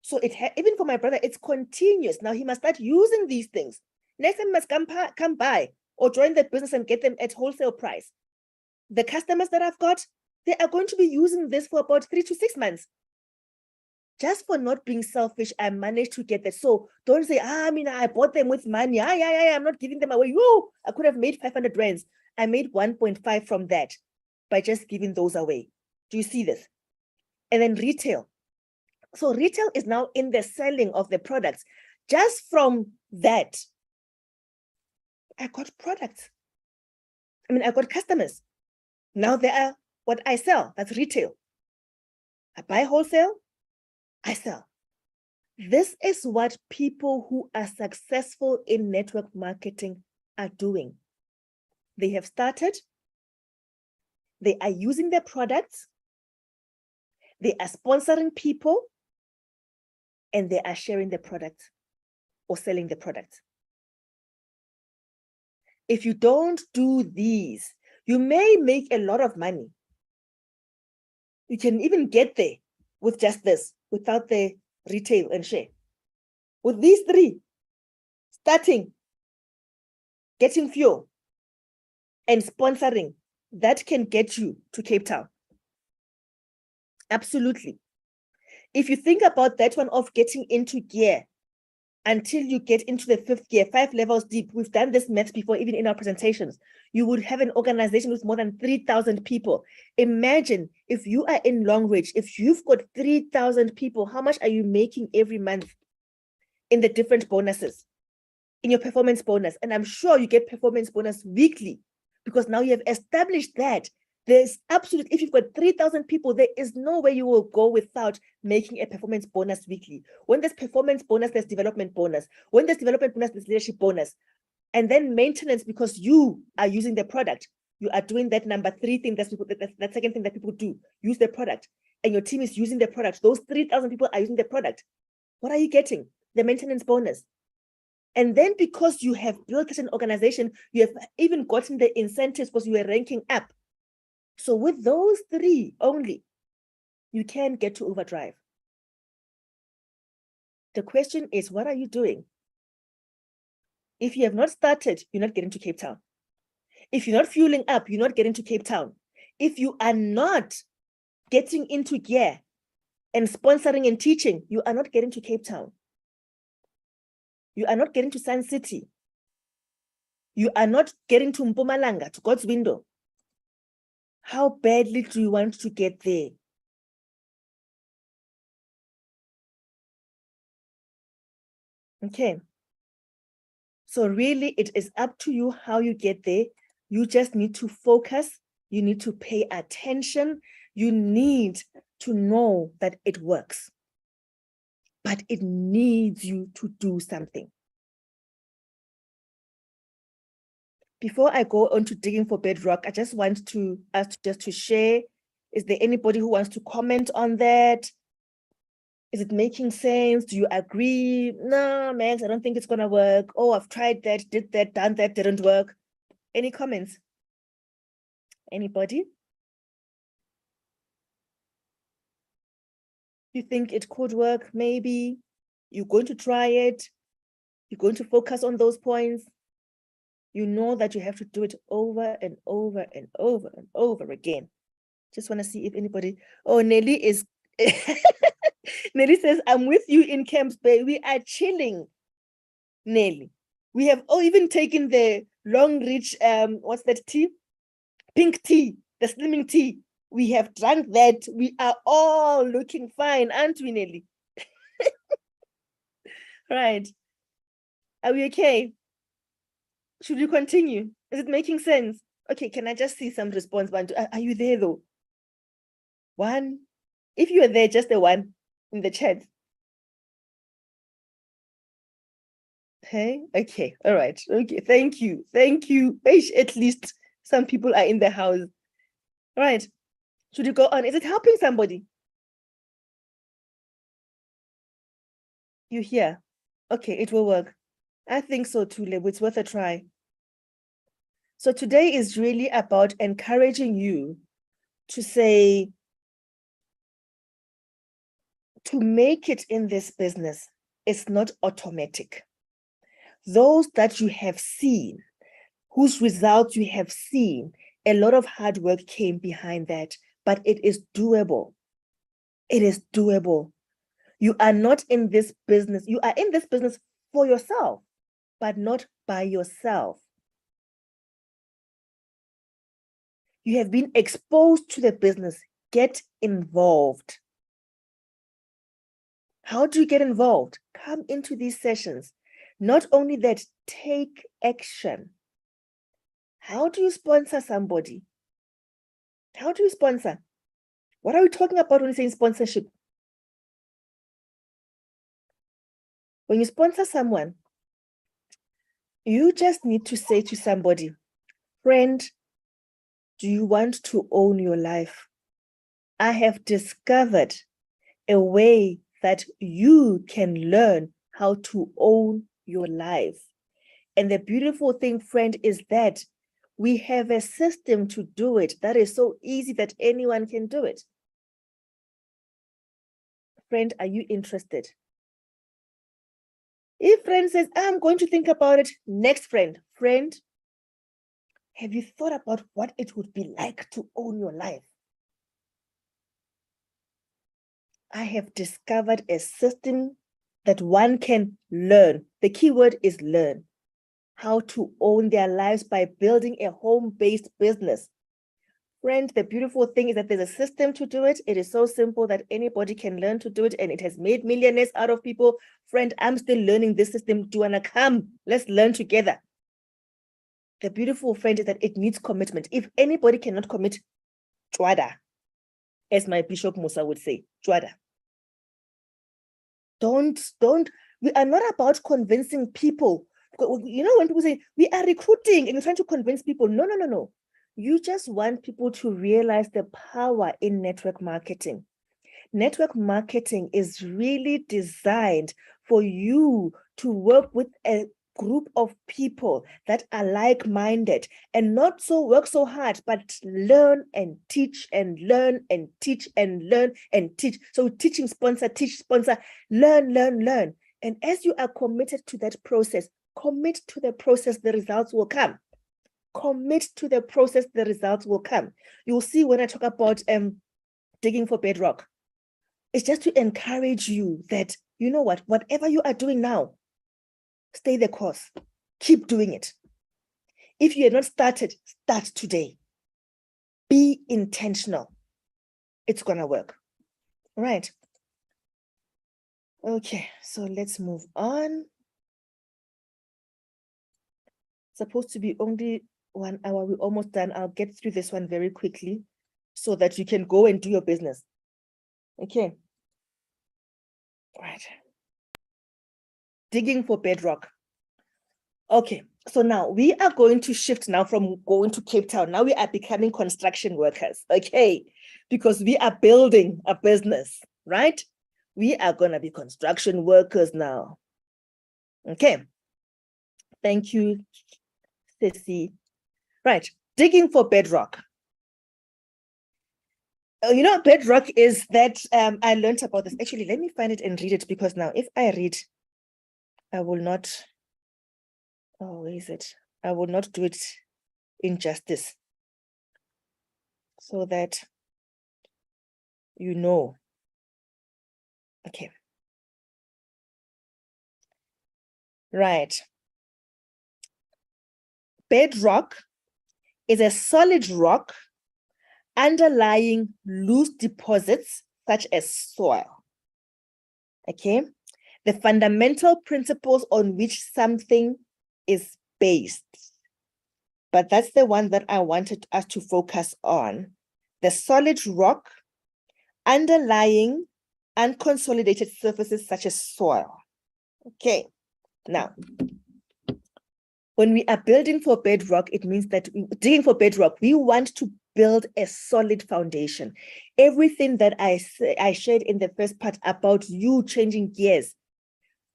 So even for my brother, it's continuous. Now he must start using these things. Next time he must come by or join the business and get them at wholesale price. The customers that I've got, they are going to be using this for about 3 to 6 months. Just for not being selfish, I managed to get that. So don't say, I bought them with money. I'm not giving them away. I could have made 500 rands. I made 1.5 from that by just giving those away. Do you see this? and then retail. So retail is now in the selling of the products. Just from that, I got products. I got customers. Now they are what I sell. That's retail. I buy wholesale, I sell. This is what people who are successful in network marketing are doing. They have started, they are using their products, they are sponsoring people, and they are sharing the product or selling the product. If you don't do these, you may make a lot of money. You can even get there with just this, without the retail and share. With these three, starting, getting fuel, and sponsoring, that can get you to Cape Town. Absolutely. If you think about that one of getting into gear until you get into the 5th gear, 5 levels deep, we've done this math before, even in our presentations, you would have an organization with more than 3,000 people. Imagine if you are in Long Ridge, if you've got 3,000 people, how much are you making every month in the different bonuses, in your performance bonus? And I'm sure you get performance bonus weekly, because now you have established that. There's absolutely, if you've got 3,000 people, there is no way you will go without making a performance bonus weekly. When there's performance bonus, there's development bonus. When there's development bonus, there's leadership bonus. And then maintenance, because you are using the product. You are doing that number 3 thing. That's that second thing that people do. Use the product. And your team is using the product. Those 3,000 people are using the product. What are you getting? The maintenance bonus. And then because you have built such an organization, you have even gotten the incentives because you are ranking up. So with those 3 only, you can get to overdrive. The question is, what are you doing? If you have not started, you're not getting to Cape Town. If you're not fueling up, you're not getting to Cape Town. If you are not getting into gear and sponsoring and teaching, you are not getting to Cape Town. You are not getting to Sun City. You are not getting to Mpumalanga, to God's window. How badly do you want to get there? Okay. So really, it is up to you how you get there. You just need to focus. You need to pay attention. You need to know that it works. But it needs you to do something. Before I go on to digging for Bedrock, I just want to ask just to share. Is there anybody who wants to comment on that? Is it making sense? Do you agree? No, Max, I don't think it's going to work. Oh, I've tried that, did that, done that, didn't work. Any comments? Anybody? You think it could work? Maybe you're going to try it. You're going to focus on those points. You know that you have to do it over and over and over and over again. Just want to see if anybody. Oh, Nelly is. Nelly says, I'm with you in Camps Bay. We are chilling, Nelly. We have even taken the Long Reach, what's that tea? Pink tea, the slimming tea. We have drunk that. We are all looking fine, aren't we, Nelly? Right. Are we okay? Should we continue? Is it making sense? Okay, can I just see some response? Are you there though? 1. If you are there, just a 1 in the chat. Hey, okay, all right. Okay, thank you. Thank you. At least some people are in the house. All right. Should you go on? Is it helping somebody? You hear? Okay, it will work. I think so too, Lebo. It's worth a try. So today is really about encouraging you to say, to make it in this business, it's not automatic. Those that you have seen, whose results you have seen, a lot of hard work came behind that, but it is doable. It is doable. You are not in this business. You are in this business for yourself, but not by yourself. You have been exposed to the business. Get involved. How do you get involved? Come into these sessions. Not only that, take action. How do you sponsor somebody? How do you sponsor? What are we talking about when we say sponsorship? When you sponsor someone, you just need to say to somebody, friend, do you want to own your life? I have discovered a way that you can learn how to own your life. And the beautiful thing, friend, is that we have a system to do it that is so easy that anyone can do it. Friend, are you interested? If friend says, I'm going to think about it, next friend, have you thought about what it would be like to own your life? I have discovered a system that one can learn. The key word is learn. How to own their lives by building a home-based business. Friend, the beautiful thing is that there's a system to do it. It is so simple that anybody can learn to do it, and it has made millionaires out of people. Friend, I'm still learning this system. Do you want to come? Let's learn together. The beautiful, friend, is that it needs commitment. If anybody cannot commit, chwada, as my Bishop Musa would say, chwada. Don't, we are not about convincing people. You know, when people say, we are recruiting and you're trying to convince people. No. You just want people to realize the power in network marketing. Network marketing is really designed for you to work with a group of people that are like-minded and not so work so hard, but learn and teach and learn and teach and learn and teach. So teaching sponsor, teach sponsor, learn. And as you are committed to that process, commit to the process, the results will come. Commit to the process, the results will come. You'll see when I talk about digging for bedrock, it's just to encourage you that, you know what, whatever you are doing now, stay the course, keep doing it. If you have not started, start today. Be intentional. It's gonna work. All right. Okay, so let's move on. Supposed to be only 1 hour. We're almost done. I'll get through this one very quickly so that you can go and do your business. Okay. Right. Digging for bedrock. Okay, so now we are going to shift now from going to Cape Town. Now we are becoming construction workers, okay? Because we are building a business, right? We are going to be construction workers now. Okay. Thank you, Sissy. Right, digging for bedrock. You know, bedrock is that, I learned about this. Actually, let me find it and read it, because now if I read, I will not, oh, where is it? I will not do it injustice, so that you know. Okay. Right. Bedrock is a solid rock underlying loose deposits such as soil. Okay. The fundamental principles on which something is based. But that's the one that I wanted us to focus on. The solid rock underlying unconsolidated surfaces such as soil. Okay. Now, when we are building for bedrock, it means that digging for bedrock, we want to build a solid foundation. Everything that I shared in the first part about you changing gears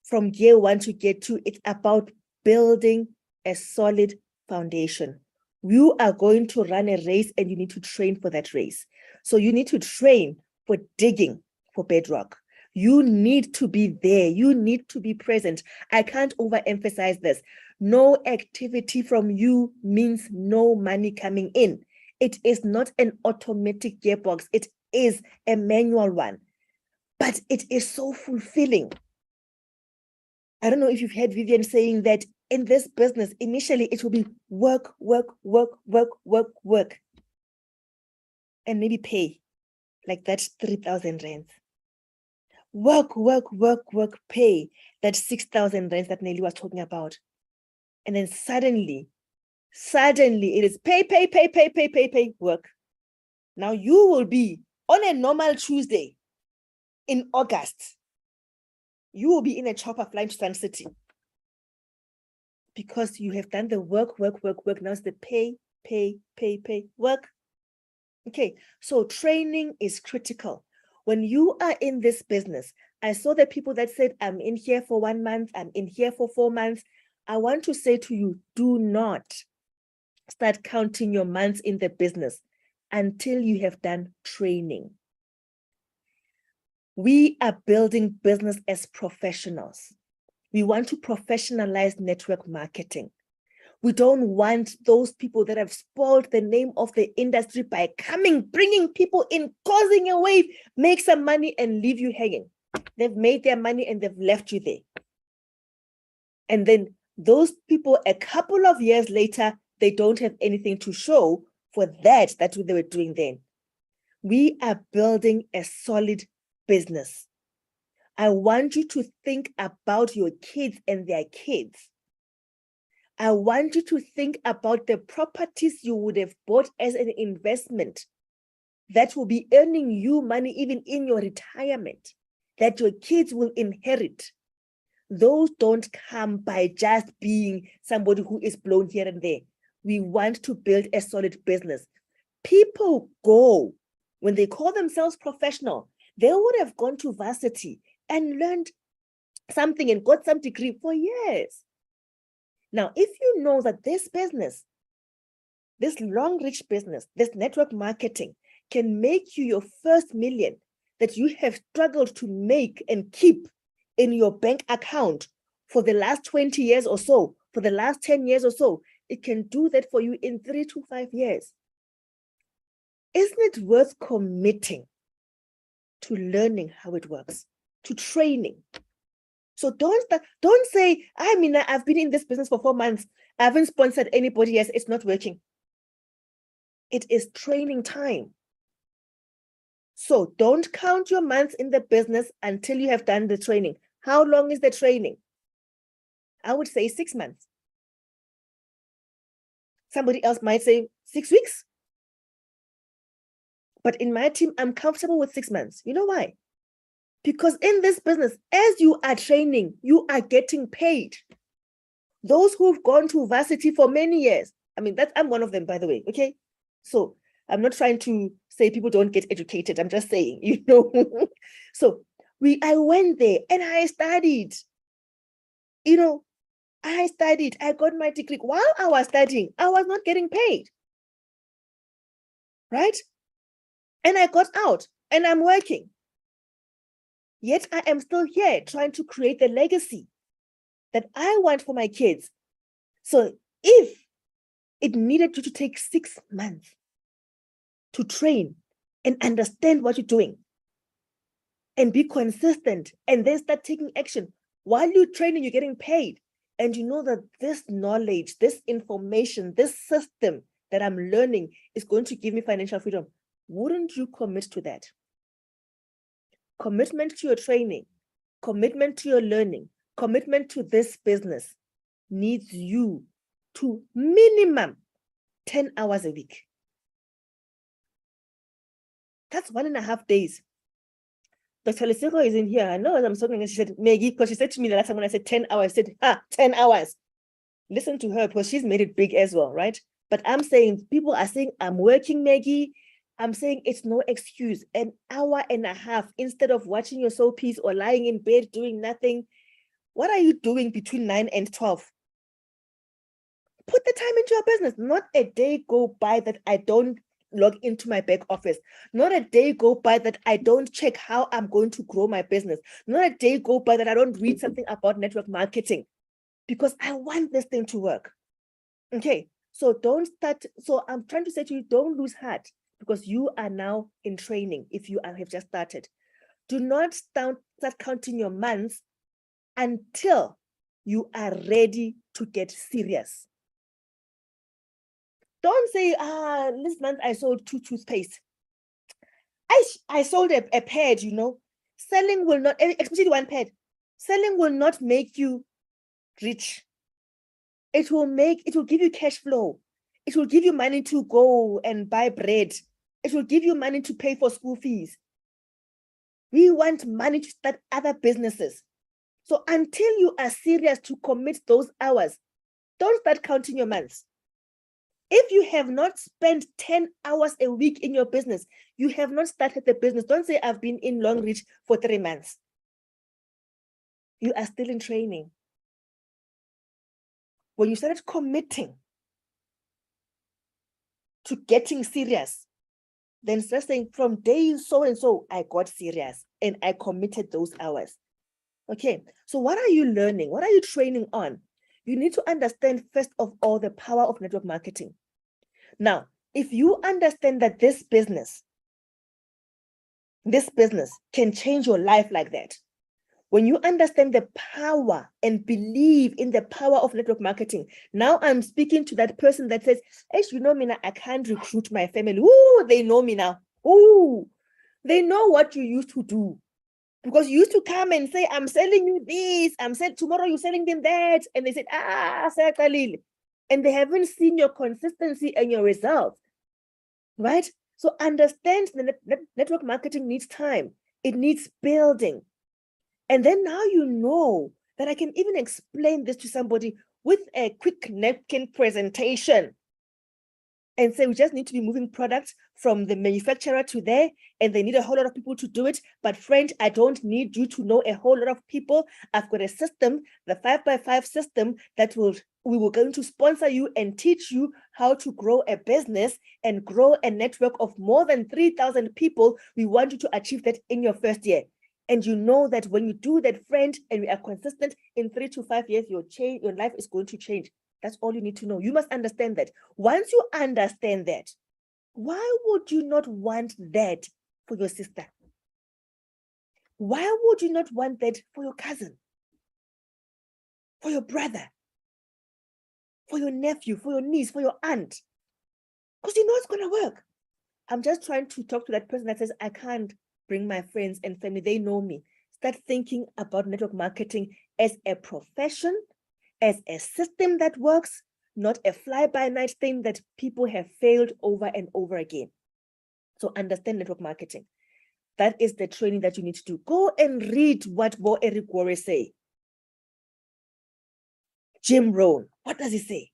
from gear 1 to gear 2, it's about building a solid foundation. You are going to run a race and you need to train for that race. So you need to train for digging for bedrock. You need to be there. You need to be present. I can't overemphasize this. No activity from you means no money coming in. It is not an automatic gearbox. It is a manual one, but it is so fulfilling. I don't know if you've heard Vivian saying that in this business, initially it will be work, and maybe pay like that's 3,000 rands. work, pay that 6,000 rands that Nelly was talking about. And then suddenly it is pay, work. Now you will be on a normal Tuesday in August. You will be in a chopper flying to Sun City because you have done the work. Now it's the pay, work. Okay, so training is critical. When you are in this business, I saw the people that said, I'm in here for 1 month, I'm in here for 4 months. I want to say to you, do not start counting your months in the business until you have done training. We are building business as professionals. We want to professionalize network marketing. We don't want those people that have spoiled the name of the industry by bringing people in, causing a wave, make some money and leave you hanging. They've made their money and they've left you there. And then those people, a couple of years later, they don't have anything to show for that they were doing then. We are building a solid business. I want you to think about your kids and their kids. I want you to think about the properties you would have bought as an investment that will be earning you money even in your retirement, that your kids will inherit. Those don't come by just being somebody who is blown here and there. We want to build a solid business. People go, when they call themselves professional, they would have gone to varsity and learned something and got some degree for years. Now, if you know that this business, this long reach business, this network marketing can make you your first million that you have struggled to make and keep in your bank account for the last 20 years or so, for the last 10 years or so, it can do that for you in 3 to 5 years. Isn't it worth committing to learning how it works, to training? So don't say, I've been in this business for 4 months. I haven't sponsored anybody yet. It's not working. It is training time. So don't count your months in the business until you have done the training. How long is the training? I would say 6 months. Somebody else might say 6 weeks. But in my team, I'm comfortable with 6 months. You know why? Because in this business, as you are training, you are getting paid. Those who've gone to varsity for many years, I'm one of them, by the way, okay? So I'm not trying to say people don't get educated. I'm just saying, So I went there and I studied. I got my degree. While I was studying, I was not getting paid, right? And I got out and I'm working. Yet I am still here trying to create the legacy that I want for my kids. So if it needed you to take 6 months to train and understand what you're doing and be consistent and then start taking action, while you're training, you're getting paid. And you know that this knowledge, this information, this system that I'm learning is going to give me financial freedom. Wouldn't you commit to that? Commitment to your training, commitment to your learning, commitment to this business needs you to minimum 10 hours a week. That's 1.5 days. Dr. Lesego is in here. I know as I'm talking, she said, Maggie, because she said to me the last time when I said 10 hours, I said, 10 hours. Listen to her because she's made it big as well, right? But I'm saying, people are saying, I'm working, Maggie. I'm saying it's no excuse. 1.5 hours instead of watching your soapies or lying in bed doing nothing. What are you doing between 9 and 12? Put the time into your business. Not a day go by that I don't log into my back office. Not a day go by that I don't check how I'm going to grow my business. Not a day go by that I don't read something about network marketing because I want this thing to work. Okay, so don't start. So I'm trying to say to you, don't lose heart because you are now in training if you have just started. Do not start counting your months until you are ready to get serious. Don't say, this month I sold 2 toothpaste. I sold a pad, selling will not, especially one pad, selling will not make you rich. It will give you cash flow. It will give you money to go and buy bread. It will give you money to pay for school fees. We want money to start other businesses. So until you are serious to commit those hours, don't start counting your months. If you have not spent 10 hours a week in your business, you have not started the business. Don't say, I've been in Longreach for 3 months. You are still in training. When you started committing to getting serious, then start saying, from day so and so, I got serious and I committed those hours. Okay, so what are you learning? What are you training on? You need to understand, first of all, the power of network marketing. Now, if you understand that this business can change your life like that, when you understand the power and believe in the power of network marketing, now I'm speaking to that person that says, hey, you know me now, I can't recruit my family. Ooh, they know me now. Ooh, they know what you used to do. Because you used to come and say, I'm selling you this, tomorrow you're selling them that. And they said, and they haven't seen your consistency and your results, right? So understand that network marketing needs time. It needs building. And then now you know that I can even explain this to somebody with a quick napkin presentation and say, we just need to be moving products from the manufacturer to there, and they need a whole lot of people to do it. But friend, I don't need you to know a whole lot of people. I've got a system, the 5x5 system, that we will going to sponsor you and teach you how to grow a business and grow a network of more than 3,000 people. We want you to achieve that in your first year. And you know that when you do that, friend, and we are consistent, in 3 to 5 years, your life is going to change. That's all you need to know. You must understand that. Once you understand that, why would you not want that for your sister? Why would you not want that for your cousin, for your brother, for your nephew, for your niece, for your aunt? Because you know it's going to work. I'm just trying to talk to that person that says, I can't bring my friends and family. They know me. Start thinking about network marketing as a profession, as a system that works, not a fly-by-night thing that people have failed over and over again. So understand network marketing. That is the training that you need to do. Go and read what Bo Eric Worre say. Jim Rohn, what does he say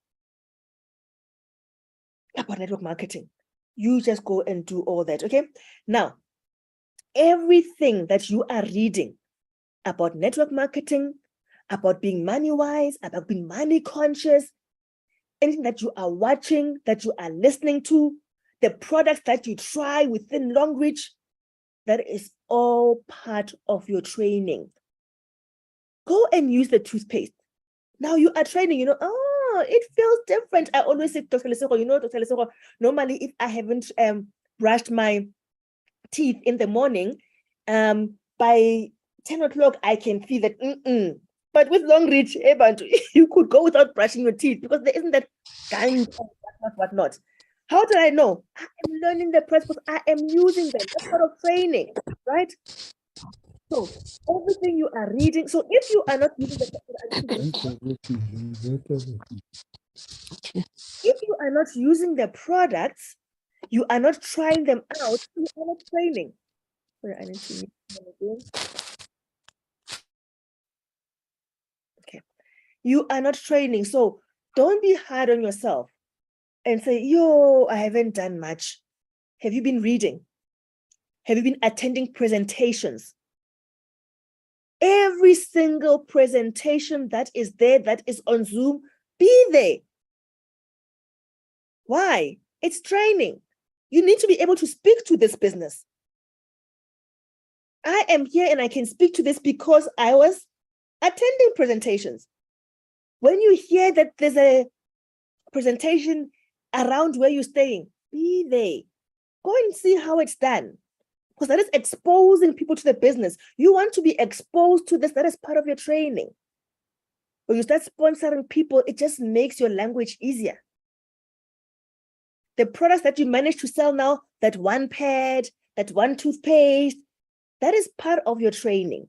about network marketing? You just go and do all that, okay? Now, everything that you are reading about network marketing, about being money-wise, about being money-conscious, anything that you are watching, that you are listening to, the products that you try within Longreach, that is all part of your training. Go and use the toothpaste. Now you are training, it feels different. I always say, Dr. Lesego, Dr. Lesego, normally if I haven't brushed my teeth in the morning, by 10 o'clock, I can feel that, But with Longreach, you could go without brushing your teeth because there isn't that kind of whatnot. How did I know? I am learning the principles. I am using them. That's part of training, right? So everything you are reading. So if you are not using the products, you are not trying them out, you are not training. Sorry, I need to mute them again. Okay. You are not training. So don't be hard on yourself and say, I haven't done much. Have you been reading? Have you been attending presentations? Every single presentation that is there, that is on Zoom, be there. Why? It's training. You need to be able to speak to this business. I am here and I can speak to this because I was attending presentations. When you hear that there's a presentation around where you're staying, be there. Go and see how it's done. Because that is exposing people to the business. You want to be exposed to this. That is part of your training. When you start sponsoring people, it just makes your language easier. The products that you manage to sell now, that one pad, that one toothpaste, That is part of your training,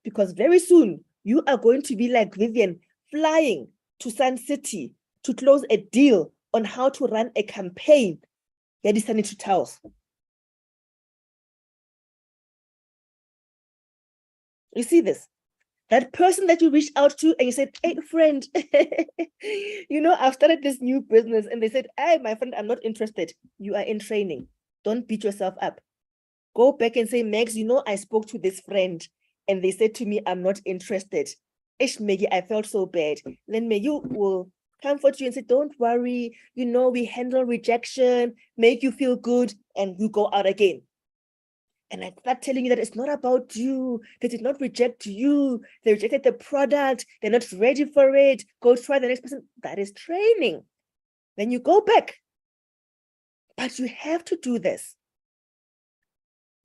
because very soon you are going to be like Vivian, flying to Sun City to close a deal on how to run a campaign. You see this? That person that you reached out to and you said, hey, friend, I've started this new business. And they said, hey, my friend, I'm not interested. You are in training. Don't beat yourself up. Go back and say, Max, I spoke to this friend and they said to me, I'm not interested. Ish, Maggie, I felt so bad. Then Maggie will comfort you and say, don't worry. We handle rejection, make you feel good, and you go out again. And I start telling you that it's not about you. They did not reject you. They rejected the product. They're not ready for it. Go try the next person. That is training. Then you go back. But you have to do this.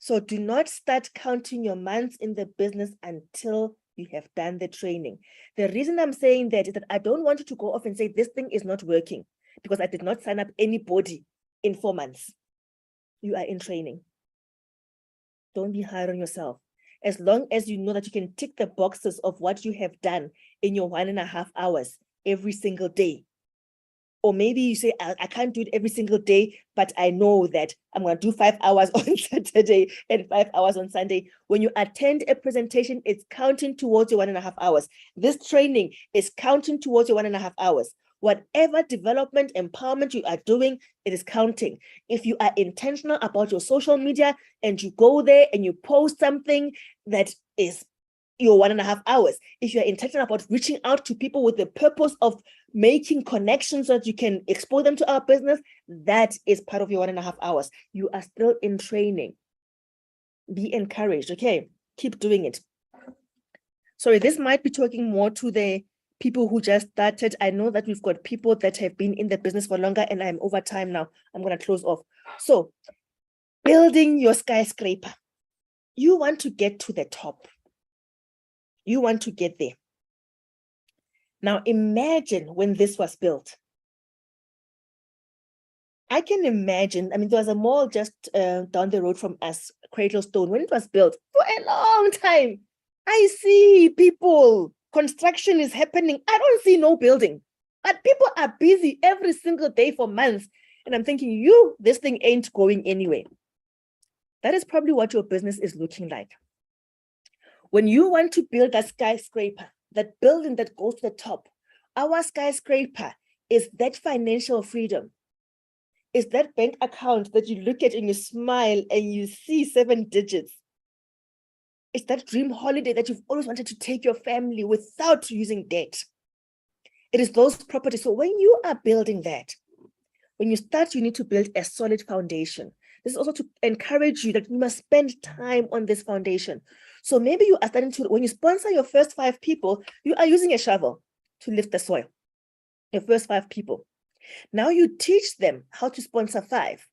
So do not start counting your months in the business until you have done the training. The reason I'm saying that is that I don't want you to go off and say, this thing is not working because I did not sign up anybody in 4 months. You are in training. Don't be hard on yourself. As long as you know that you can tick the boxes of what you have done in your 1.5 hours every single day. Or maybe you say, I can't do it every single day, but I know that I'm going to do 5 hours on Saturday and 5 hours on Sunday. When you attend a presentation, it's counting towards your 1.5 hours. This training is counting towards your 1.5 hours. Whatever development, empowerment you are doing, it is counting. If you are intentional about your social media and you go there and you post something that is your 1.5 hours, if you're intentional about reaching out to people with the purpose of making connections so that you can expose them to our business, that is part of your 1.5 hours. You are still in training. Be encouraged, okay? Keep doing it. Sorry, this might be talking more to the people who just started. I know that we've got people that have been in the business for longer and I'm over time now. I'm going to close off. So, building your skyscraper. You want to get to the top. You want to get there. Now, imagine when this was built. I can imagine, there was a mall just down the road from us, Cradlestone, when it was built for a long time. I see people, construction is happening. I don't see no building, but people are busy every single day for months. And I'm thinking, this thing ain't going anywhere. That is probably what your business is looking like. When you want to build a skyscraper, that building that goes to the top, our skyscraper is that financial freedom. Is that bank account that you look at and you smile and you see 7 digits. It's that dream holiday that you've always wanted to take your family without using debt. It is those properties. So when you are building that, when you start, you need to build a solid foundation. This is also to encourage you that you must spend time on this foundation. So maybe you are starting to, when you sponsor your first 5 people, you are using a shovel to lift the soil. Your first 5 people. Now you teach them how to sponsor 5.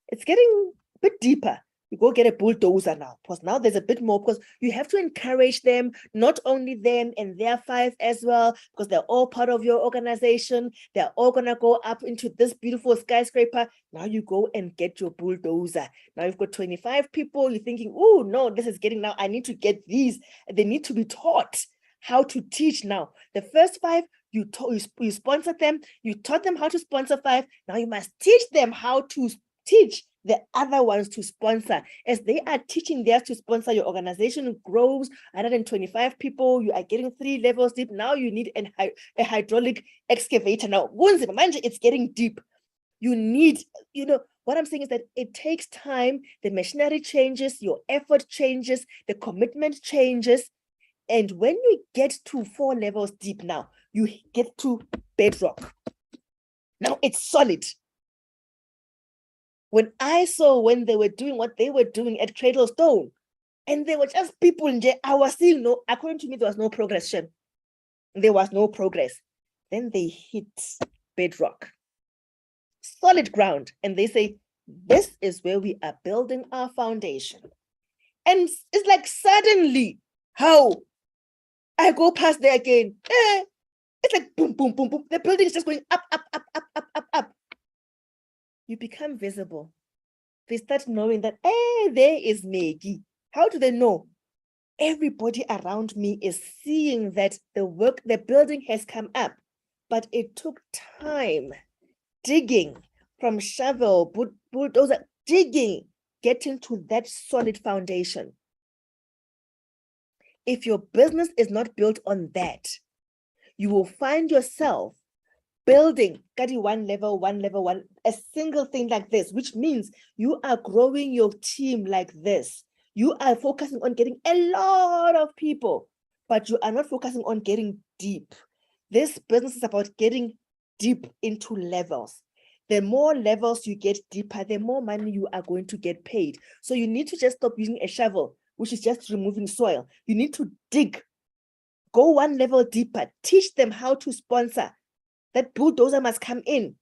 It's getting a bit deeper. You go get a bulldozer now, because now there's a bit more, because you have to encourage them, not only them and their 5 as well, because they're all part of your organization. They're all going to go up into this beautiful skyscraper. Now you go and get your bulldozer. Now you've got 25 people. You're thinking, oh, no, this is getting now. I need to get these. They need to be taught how to teach now. The first 5, you sponsored them. You taught them how to sponsor 5. Now you must teach them how to teach the other ones to sponsor. As they are teaching theirs to sponsor, your organization grows. 125 people, you are getting 3 levels deep. Now you need a hydraulic excavator. Now, once it's getting deep. You need, what I'm saying is that it takes time. The machinery changes, your effort changes, the commitment changes. And when you get to 4 levels deep now, you get to bedrock. Now it's solid. When they were doing what they were doing at Cradlestone, and they were just people in there, I was seeing according to me, there was no progression. There was no progress. Then they hit bedrock, solid ground, and they say, this is where we are building our foundation. And it's like suddenly, how I go past there again. It's like boom, boom, boom, boom. The building is just going up, up, up, up, up, up, up. You become visible. They start knowing that, there is Maggie. How do they know? Everybody around me is seeing that the building has come up, but it took time, digging from shovel, bulldozer, digging, getting to that solid foundation. If your business is not built on that, you will find yourself building one level, a single thing like this, which means you are growing your team like this. You are focusing on getting a lot of people, but you are not focusing on getting deep. This business is about getting deep into levels. The more levels you get deeper, the more money you are going to get paid. So you need to just stop using a shovel, which is just removing soil. You need to dig, go one level deeper, teach them how to sponsor. That bulldozer must come in,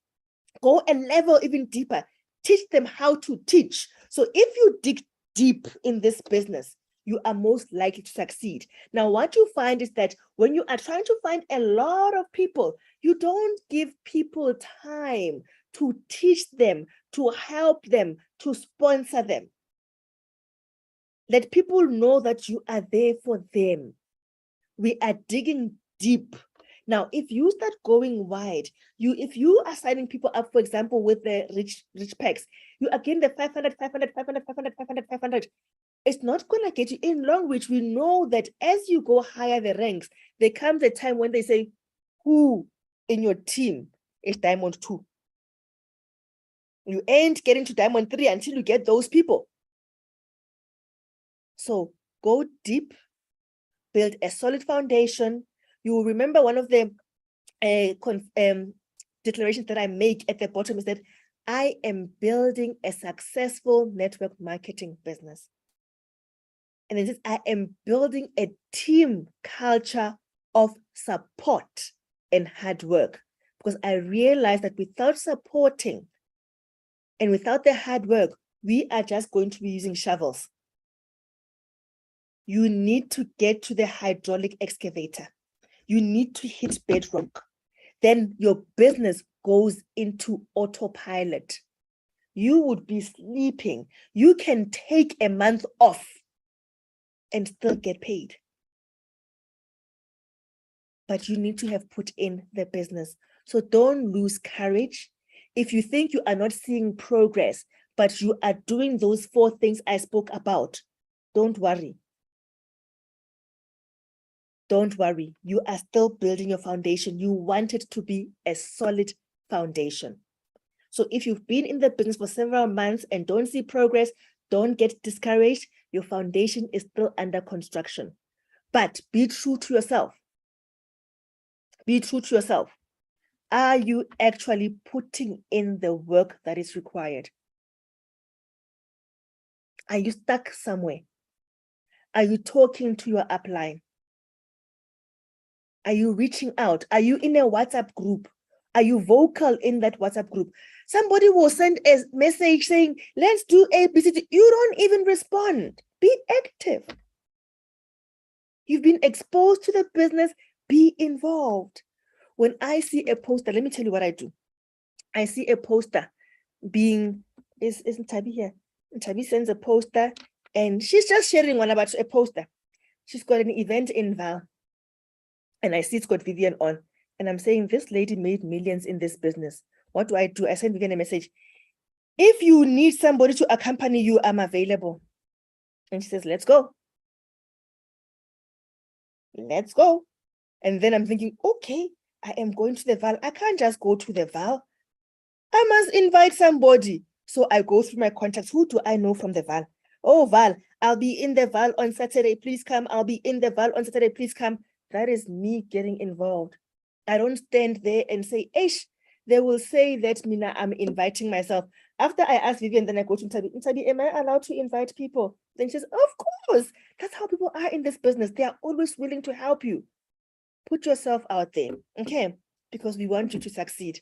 go a level even deeper, teach them how to teach. So if you dig deep in this business, you are most likely to succeed. Now, what you find is that when you are trying to find a lot of people, you don't give people time to teach them, to help them, to sponsor them. Let people know that you are there for them. We are digging deep. Now, if you start going wide, if you are signing people up, for example, with the rich packs, you are getting the 500, 500, 500, 500, 500, 500. It's not going to get you in long, which we know that as you go higher the ranks, there comes a time when they say, who in your team is Diamond 2? You ain't getting to Diamond 3 until you get those people. So go deep, build a solid foundation. You will remember one of the declarations that I make at the bottom is that I am building a successful network marketing business. And it says I am building a team culture of support and hard work, because I realized that without supporting and without the hard work, we are just going to be using shovels. You need to get to the hydraulic excavator. You need to hit bedrock. Then your business goes into autopilot. You would be sleeping. You can take a month off and still get paid. But you need to have put in the business. So don't lose courage. If you think you are not seeing progress, but you are doing those 4 things I spoke about, don't worry. Don't worry. You are still building your foundation. You want it to be a solid foundation. So if you've been in the business for several months and don't see progress, don't get discouraged. Your foundation is still under construction. But be true to yourself. Be true to yourself. Are you actually putting in the work that is required? Are you stuck somewhere? Are you talking to your upline? Are you reaching out? Are you in a WhatsApp group? Are you vocal in that WhatsApp group? Somebody will send a message saying, let's do ABC. You don't even respond. Be active. You've been exposed to the business. Be involved. When I see a poster, let me tell you what I do. I see a poster being, isn't Tabi here? Tabi sends a poster and she's just sharing one about a poster. She's got an event in Val. And I see it's got Vivian on. And I'm saying, this lady made millions in this business. What do? I send Vivian a message. If you need somebody to accompany you, I'm available. And she says, let's go. Let's go. And then I'm thinking, okay, I am going to the Val. I can't just go to the Val. I must invite somebody. So I go through my contacts. Who do I know from the Val? Oh, Val, I'll be in the Val on Saturday. Please come. I'll be in the Val on Saturday. Please come. That is me getting involved. I don't stand there and say, Ish, they will say that Mina, I'm inviting myself. After I ask Vivian, then I go to Ntabi, am I allowed to invite people? Then she says, of course. That's how people are in this business. They are always willing to help you. Put yourself out there, okay? Because we want you to succeed.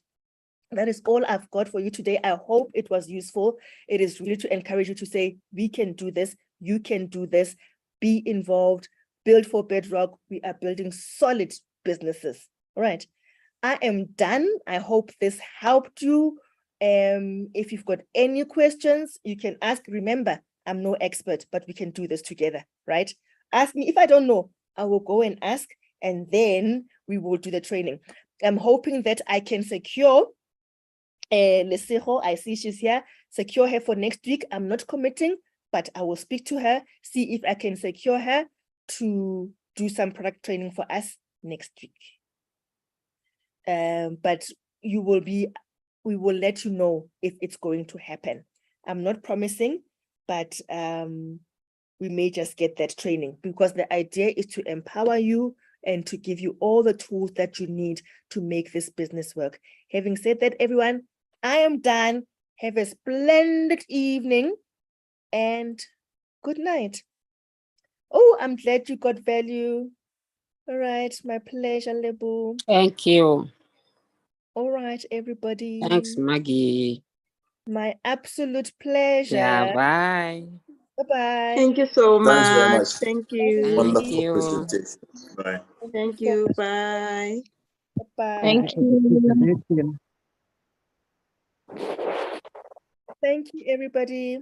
That is all I've got for you today. I hope it was useful. It is really to encourage you to say, we can do this. You can do this. Be involved. Build for Bedrock. We are building solid businesses. All right. I am done. I hope this helped you. If you've got any questions, you can ask. Remember, I'm no expert, but we can do this together, right? Ask me. If I don't know, I will go and ask, and then we will do the training. I'm hoping that I can secure Lesego. I see she's here. Secure her for next week. I'm not committing, but I will speak to her, see if I can secure her to do some product training for us next week. But we will let you know if it's going to happen. I'm not promising, but we may just get that training, because the idea is to empower you and to give you all the tools that you need to make this business work. Having said that, everyone, I am done. Have a splendid evening and good night. Oh, I'm glad you got value. All right, my pleasure, Lebu. Thank you. All right, everybody. Thanks, Maggie. My absolute pleasure. Yeah, bye. Bye-bye. Thank you so much. Thanks very much. Thank you. Wonderful you. presentation. Bye. Thank you. Bye. Bye. Thank you. Thank you, everybody.